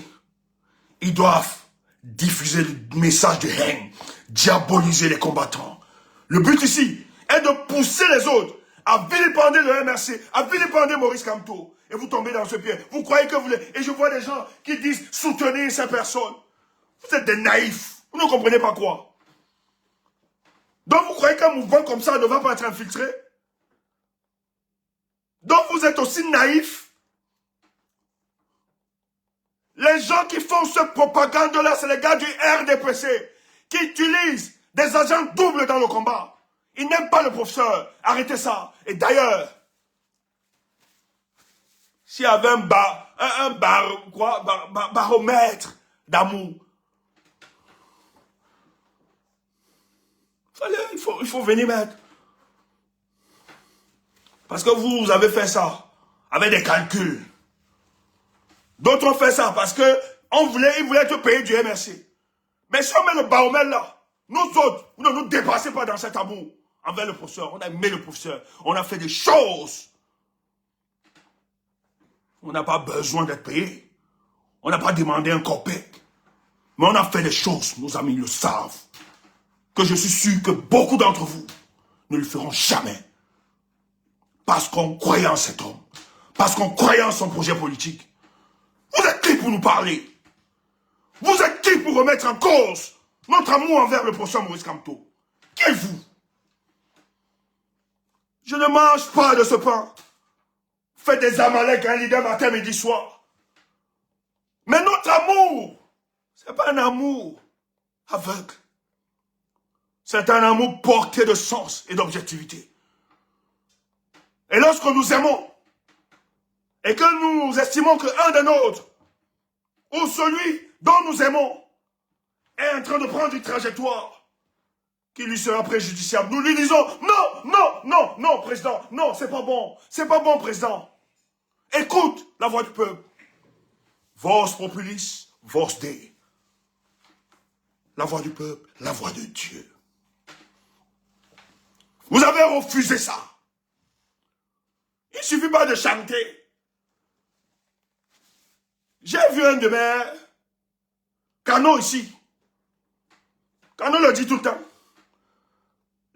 Ils doivent diffuser le message de haine, diaboliser les combattants. Le but ici est de pousser les autres à vilipender le MRC, à vilipender Maurice Kamto. Et vous tombez dans ce piège. Vous croyez que vous voulez... Et je vois des gens qui disent soutenir ces personnes. Vous êtes des naïfs. Vous ne comprenez pas quoi. Donc vous croyez qu'un mouvement comme ça ne va pas être infiltré? Donc vous êtes aussi naïfs. Les gens qui font cette propagande-là, c'est les gars du RDPC qui utilisent des agents doubles dans le combat. Ils n'aiment pas le professeur. Arrêtez ça. Et d'ailleurs, s'il y avait baromètre d'amour, il faut venir mettre. Parce que vous avez fait ça avec des calculs. D'autres ont fait ça parce que ils voulaient être payés du MRC. Mais si on met le baromètre là, nous autres, vous ne nous dépassez pas dans cet amour envers le professeur. On a aimé le professeur. On a fait des choses. On n'a pas besoin d'être payé. On n'a pas demandé un copec. Mais on a fait des choses, nos amis le savent. Que je suis sûr que beaucoup d'entre vous ne le feront jamais. Parce qu'on croyait en cet homme. Parce qu'on croyait en son projet politique. Vous êtes qui pour nous parler? Vous êtes qui pour remettre en cause notre amour envers le professeur Maurice Kamto? Qui êtes-vous? Je ne mange pas de ce pain. Faites des amaleks un leader matin, midi, soir. Mais notre amour, c'est pas un amour aveugle. C'est un amour porté de sens et d'objectivité. Et lorsque nous aimons, et que nous estimons qu'un des nôtres, ou celui dont nous aimons, est en train de prendre une trajectoire qui lui sera préjudiciable, nous lui disons, non, non, non, non, président, non, c'est pas bon, président. Écoute la voix du peuple. Vos populis, vos Dei. La voix du peuple, la voix de Dieu. Vous avez refusé ça. Il ne suffit pas de chanter. J'ai vu un de mes canaux ici. Cano le dit tout le temps.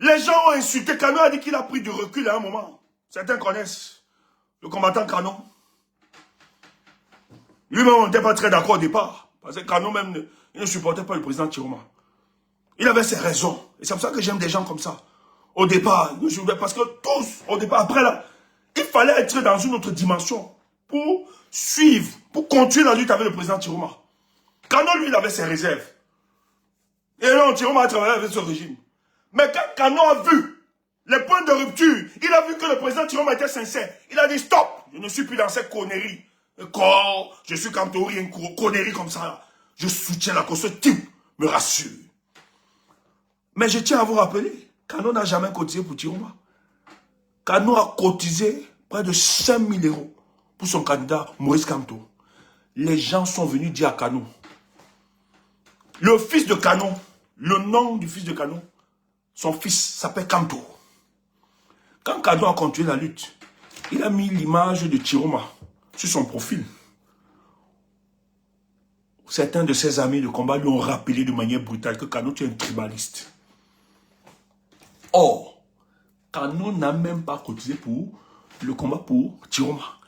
Les gens ont insulté Cano, a dit qu'il a pris du recul à un moment. Certains connaissent le combattant Cano. Lui-même, on n'était pas très d'accord au départ. Parce que Cano même, il ne supportait pas le président Chiroma. Il avait ses raisons. Et c'est pour ça que j'aime des gens comme ça. Au départ, parce que tous, au départ, après là, il fallait être dans une autre dimension pour suivre, pour continuer la lutte avec le président Chiroma. Cano, lui, il avait ses réserves. Et non, Chiroma a travaillé avec ce régime. Mais quand Cano a vu les points de rupture, il a vu que le président Chiroma était sincère. Il a dit stop, je ne suis plus dans cette connerie. Corps, je suis Kamtori, une connerie comme ça. Je soutiens la cause, ce type me rassure. Mais je tiens à vous rappeler, Cano n'a jamais cotisé pour Chiroma. Cano a cotisé près de 5 000 € pour son candidat Maurice Kamto. Les gens sont venus dire à Cano, le fils de Cano, le nom du fils de Cano, son fils s'appelle Kamto. Quand Cano a continué la lutte, il a mis l'image de Chiroma sur son profil. Certains de ses amis de combat lui ont rappelé de manière brutale que Cano est un tribaliste. Or, Cano n'a même pas cotisé pour le combat pour Chiroma.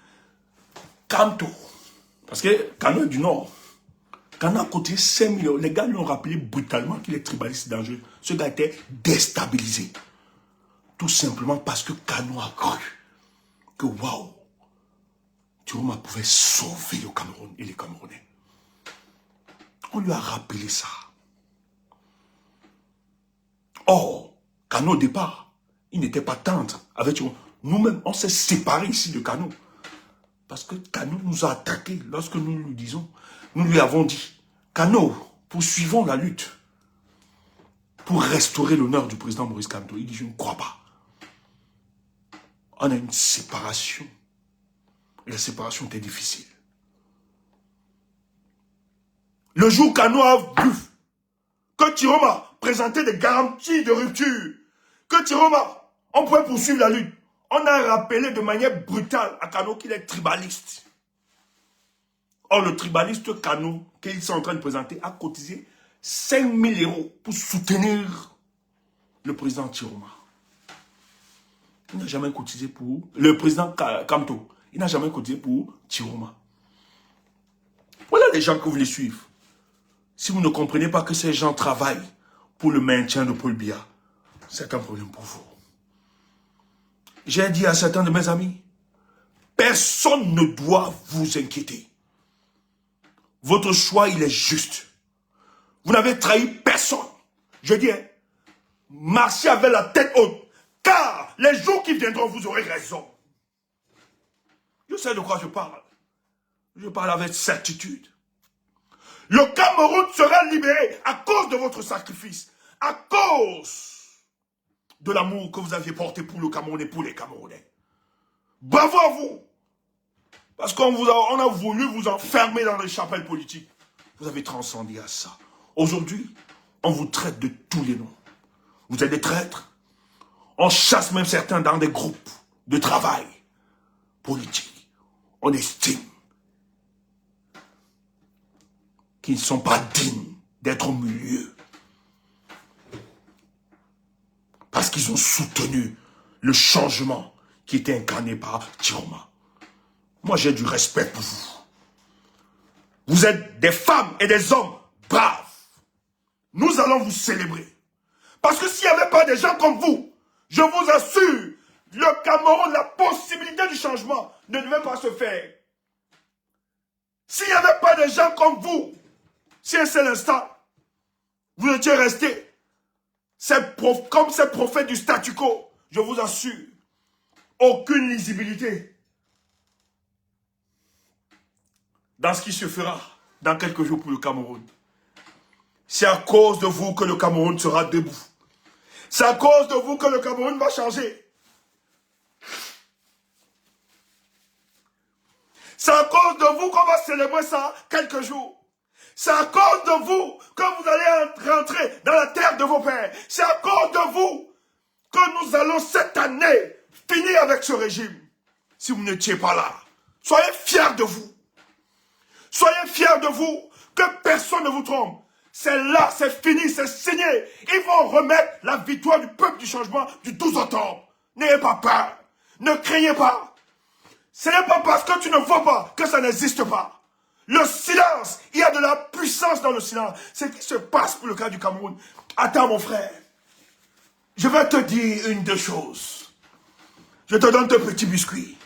Kamto, parce que Cano est du Nord, Cano a cotisé 5 000 €. Les gars lui ont rappelé brutalement qu'il est tribaliste dangereux. Ce gars était déstabilisé. Tout simplement parce que Cano a cru que waouh, Chiroma pouvait sauver le Cameroun et les Camerounais. On lui a rappelé ça. Or, Cano au départ, il n'était pas tendre avec Chiroma. Nous-mêmes, on s'est séparés ici de Cano. Parce que Cano nous a attaqués lorsque nous lui disons, nous lui avons dit, Cano, poursuivons la lutte pour restaurer l'honneur du président Maurice Kamto. Il dit, je ne crois pas. On a une séparation. Et la séparation était difficile. Le jour Cano a vu que Chiroma présentait des garanties de rupture, que Chiroma, on pouvait poursuivre la lutte, on a rappelé de manière brutale à Cano qu'il est tribaliste. Or, le tribaliste Cano, qu'ils sont en train de présenter, a cotisé 5 000 € pour soutenir le président Chiroma. Il n'a jamais cotisé pour le président Kamto. Il n'a jamais cotisé pour Chiroma. Voilà les gens que vous voulez suivre. Si vous ne comprenez pas que ces gens travaillent pour le maintien de Paul Biya, c'est un problème pour vous. J'ai dit à certains de mes amis, personne ne doit vous inquiéter. Votre choix, il est juste. Vous n'avez trahi personne. Je dis, marchez avec la tête haute. Car les jours qui viendront, vous aurez raison. Je sais de quoi je parle. Je parle avec certitude. Le Cameroun sera libéré à cause de votre sacrifice. À cause de l'amour que vous aviez porté pour le Cameroun et pour les Camerounais. Bravo à vous. Parce on a voulu vous enfermer dans les chapelles politiques. Vous avez transcendé à ça. Aujourd'hui, on vous traite de tous les noms. Vous êtes des traîtres. On chasse même certains dans des groupes de travail politique. On estime qu'ils ne sont pas dignes d'être au milieu. Parce qu'ils ont soutenu le changement qui était incarné par Chiroma. Moi, j'ai du respect pour vous. Vous êtes des femmes et des hommes braves. Nous allons vous célébrer. Parce que s'il n'y avait pas des gens comme vous, je vous assure, le Cameroun, la possibilité du changement ne devait pas se faire. S'il n'y avait pas des gens comme vous, si un seul instant, vous étiez restés comme ces prophètes du statu quo, je vous assure, aucune lisibilité dans ce qui se fera dans quelques jours pour le Cameroun. C'est à cause de vous que le Cameroun sera debout. C'est à cause de vous que le Cameroun va changer. C'est à cause de vous qu'on va célébrer ça quelques jours. C'est à cause de vous que vous allez rentrer dans la terre de vos pères. C'est à cause de vous que nous allons cette année finir avec ce régime. Si vous n'étiez pas là, soyez fiers de vous. Soyez fiers de vous, que personne ne vous trompe. C'est là, c'est fini, c'est signé. Ils vont remettre la victoire du peuple du changement du 12 octobre. N'ayez pas peur. Ne craignez pas. Ce n'est pas parce que tu ne vois pas que ça n'existe pas. Le silence, il y a de la puissance dans le silence. C'est ce qui se passe pour le cas du Cameroun. Attends mon frère, je vais te dire une deux choses. Je te donne deux petits biscuits.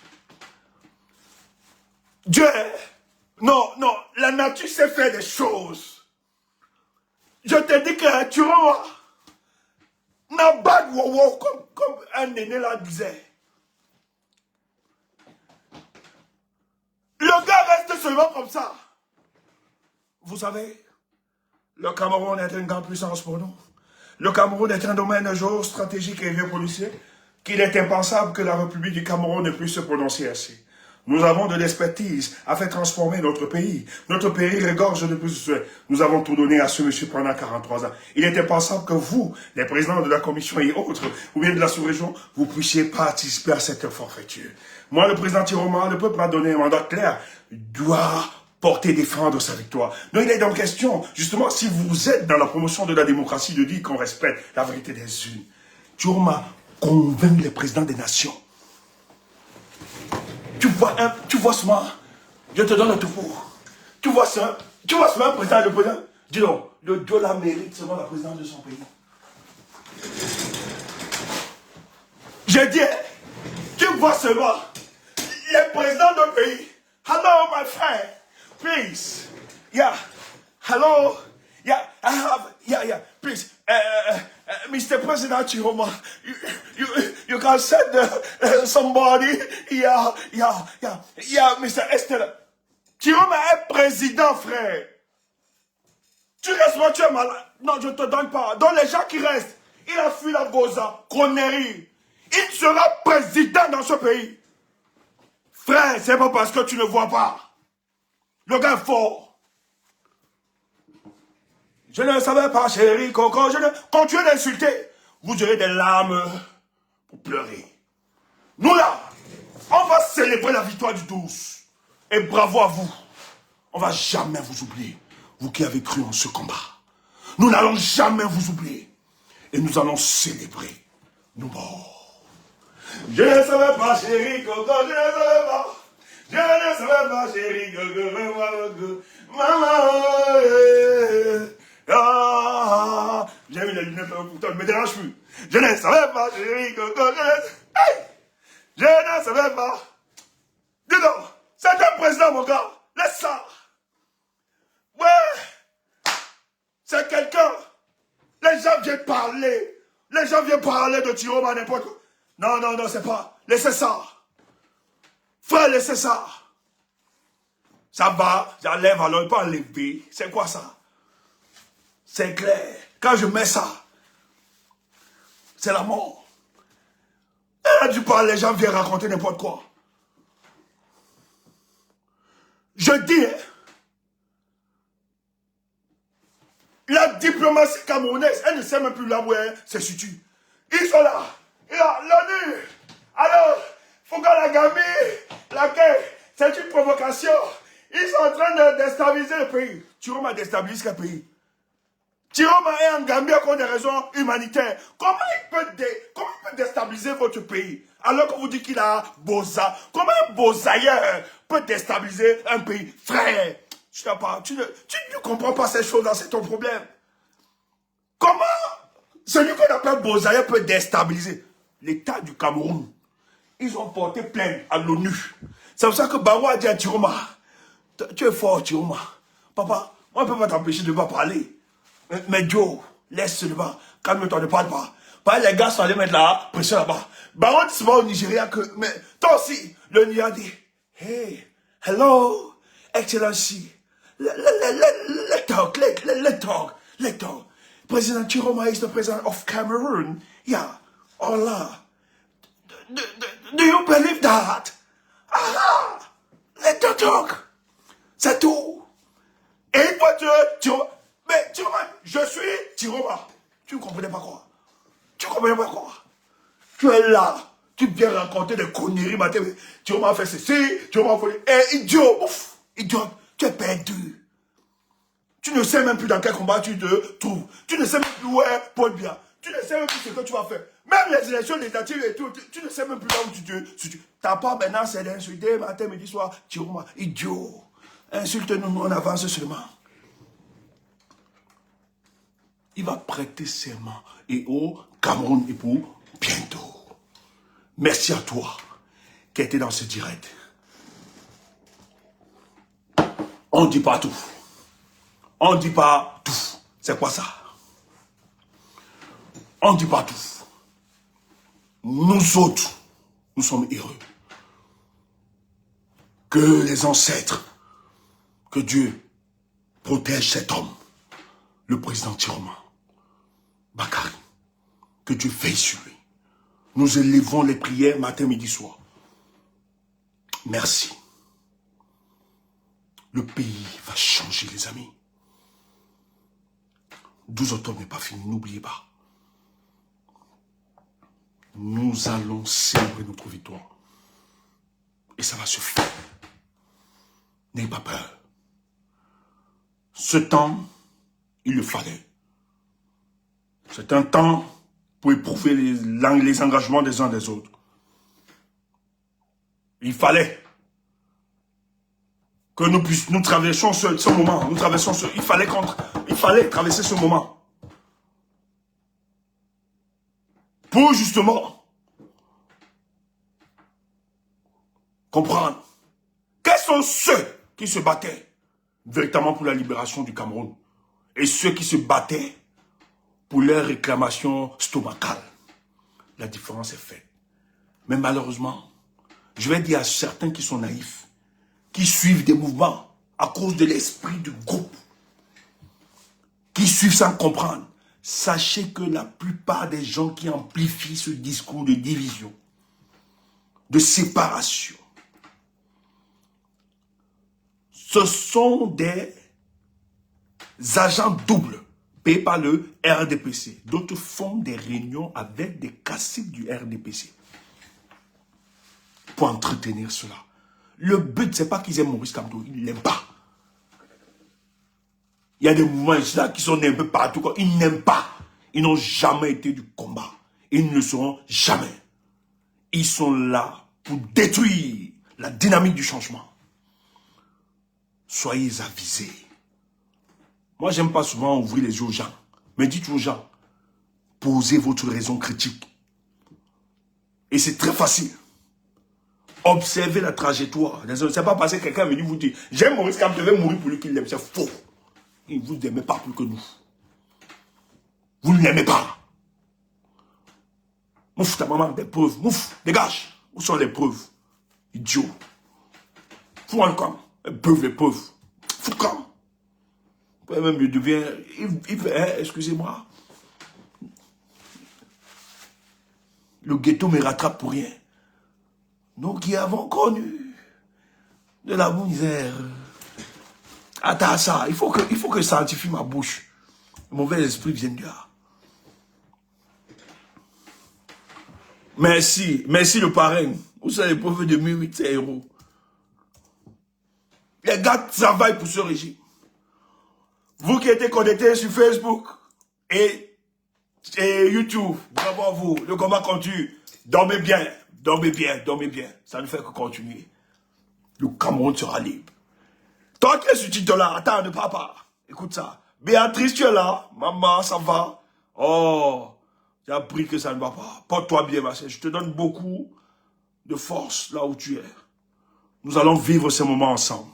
Dieu, non, la nature sait faire des choses. Je te dis que tu vois, n'a pas de wow, comme un aîné là disait. Le gars reste seulement comme ça. Vous savez, le Cameroun est une grande puissance pour nous. Le Cameroun est un domaine géostratégique et géopolitique qu'il est impensable que la République du Cameroun ne puisse se prononcer ainsi. Nous avons de l'expertise à faire transformer notre pays. Notre pays regorge de plus. Nous avons tout donné à ce monsieur pendant 43 ans. Il est impensable que vous, les présidents de la commission et autres, ou bien de la sous-région, vous puissiez participer à cette forfaiture. Moi, le président Chiroma, le peuple m'a donné un mandat clair, doit porter, défendre sa victoire. Donc il est donc question, justement, si vous êtes dans la promotion de la démocratie, de dire qu'on respecte la vérité des unes. Chiroma convainc les présidents des nations. Tu vois ce moment, je te donne le tout pour. Tu vois ce moment, le président, dis donc, le dollar mérite seulement la présidence de son pays. J'ai dit, tu vois seulement, les présidents de pays, hello my friend, please, yeah, hello, yeah, I have, yeah, please, Mr. President Chiroma, you can send somebody, yeah, Mr. Estelle. Chiroma est président, frère. Tu restes moi, tu es malade. Non, je ne te donne pas. Donc les gens qui restent, il a fui la Goza, connerie. Il sera président dans ce pays. Frère, c'est pas parce que tu ne vois pas. Le gars est fort. Je ne savais pas, chérie, Coco. Continuez d'insulter. Vous aurez des larmes pour pleurer. Nous là, on va célébrer la victoire du 12. Et bravo à vous. On va jamais vous oublier. Vous qui avez cru en ce combat. Nous n'allons jamais vous oublier. Et nous allons célébrer nos morts. Je ne savais pas, chérie, Coco, je ne savais pas. Je ne savais pas, chérie, Coco, maman. Ah, j'ai mis les lunettes pourtant, ne me dérange plus. Je ne savais pas, chérie, Coco, je ne savais pas. Dis donc, c'est un président, mon gars. Laisse ça. Ouais, c'est quelqu'un. Les gens viennent parler. Les gens viennent parler de Chiroma n'importe quoi. Non, c'est pas. Laissez ça. Frère, laissez ça. Ça va, j'enlève alors, il peut enlever. C'est quoi ça? C'est clair. Quand je mets ça, c'est la mort. Elle a dû parler, les gens viennent raconter n'importe quoi. Je dis, hein, la diplomatie camerounaise, elle ne sait même plus là où elle se situe. Ils sont là. L'ONU. Alors, Foucault la Gambie, laquelle, c'est une provocation. Ils sont en train de déstabiliser le pays. Chiroma déstabilise quel pays? Chiroma est en Gambie pour des raisons humanitaires. Comment il peut déstabiliser votre pays alors qu'on vous dit qu'il a Boza? Comment un Bozaïeur peut déstabiliser un pays? Frère, tu ne comprends pas ces choses-là, c'est ton problème. Comment celui qu'on appelle Bozaïeur peut déstabiliser l'État du Cameroun? Ils ont porté plainte à l'ONU. C'est pour ça que Barou a dit à Chiroma, tu es fort Chiroma. Papa, on ne peut pas t'empêcher de ne pas parler. Mais Joe, laisse seulement, calme-toi, ne parle pas. Les gars sont allés mettre la pression là-bas. Baron, c'est pas au Nigeria que... Mais toi aussi, le Nigeria dit, hey, hello, Excellency, let's talk. President Chiroma is the president of Cameroon. Yeah, Allah. Do you believe that? Ah, let's talk. C'est tout. Et une fois Chiroma... Mais Chiroma, je suis Chiroma. Tu ne comprenais pas quoi? Tu es là. Tu viens raconter des conneries, matin. Chiroma a fait ceci, Chiroma a fait... Eh, idiot, ouf, idiot, tu es perdu. Tu ne sais même plus dans quel combat tu te trouves. Tu ne sais même plus où est Paul Biya. Tu ne sais même plus ce que tu vas faire. Même les élections législatives et tout, tu ne sais même plus là où tu te... Ta part maintenant, c'est d'insulter matin, midi, soir. Chiroma, idiot. Insulte-nous, on avance seulement. Il va prêter serment et au Cameroun et pour bientôt. Merci à toi qui était dans ce direct. On ne dit pas tout. On ne dit pas tout. C'est quoi ça? On ne dit pas tout. Nous autres, nous sommes heureux. Que les ancêtres, que Dieu protège cet homme, le président Chiroma Bakary, que Dieu veille sur lui. Nous élevons les prières matin, midi, soir. Merci. Le pays va changer, les amis. 12 octobre n'est pas fini, n'oubliez pas. Nous allons célébrer notre victoire. Et ça va se faire. N'ayez pas peur. Ce temps, il le fallait. C'est un temps pour éprouver les engagements des uns des autres. Il fallait que nous traversions ce moment. Il fallait traverser ce moment. Pour justement comprendre quels sont ceux qui se battaient véritablement pour la libération du Cameroun et ceux qui se battaient pour leurs réclamations stomacales. La différence est faite. Mais malheureusement, je vais dire à certains qui sont naïfs, qui suivent des mouvements à cause de l'esprit du groupe, qui suivent sans comprendre, sachez que la plupart des gens qui amplifient ce discours de division, de séparation, ce sont des agents doubles payés par le RDPC. D'autres font des réunions avec des caciques du RDPC pour entretenir cela. Le but, ce n'est pas qu'ils aiment Maurice Kamto, ils ne l'aiment pas. Il y a des mouvements ici là qui sont nés un peu partout. Ils n'aiment pas. Ils n'ont jamais été du combat. Ils ne le seront jamais. Ils sont là pour détruire la dynamique du changement. Soyez avisés. Moi, j'aime pas souvent ouvrir les yeux aux gens. Mais dites aux gens, posez votre raison critique. Et c'est très facile. Observez la trajectoire. C'est pas parce que quelqu'un me dit, vous dites, j'aime Maurice Kamto, je vais mourir pour lui qu'il l'aime. C'est faux. Il ne vous aime pas plus que nous. Vous ne l'aimez pas. Mouf, ta maman, des preuves. Mouf, dégage. Où sont les preuves? Idiot. Fous un camp. Les preuves. Fous le camp. Même il devient... excusez-moi. Le ghetto me rattrape pour rien. Nous qui avons connu de la misère. Attends ça, il faut que je sanctifie ma bouche. Le mauvais esprit vient de là. Merci le parrain. Vous savez, le pauvre de 1800 €. Les gars travaillent pour ce régime. Vous qui êtes connectés sur Facebook et YouTube, bravo à vous, le combat continue. Dormez bien, dormez bien, dormez bien. Ça ne fait que continuer. Le Cameroun sera libre. Toi qui es sur TikTok là, attends, ne pars pas. Écoute ça. Béatrice, tu es là. Maman, ça va? Oh, j'ai appris que ça ne va pas. Porte-toi bien, ma chère. Je te donne beaucoup de force là où tu es. Nous allons vivre ces moments ensemble.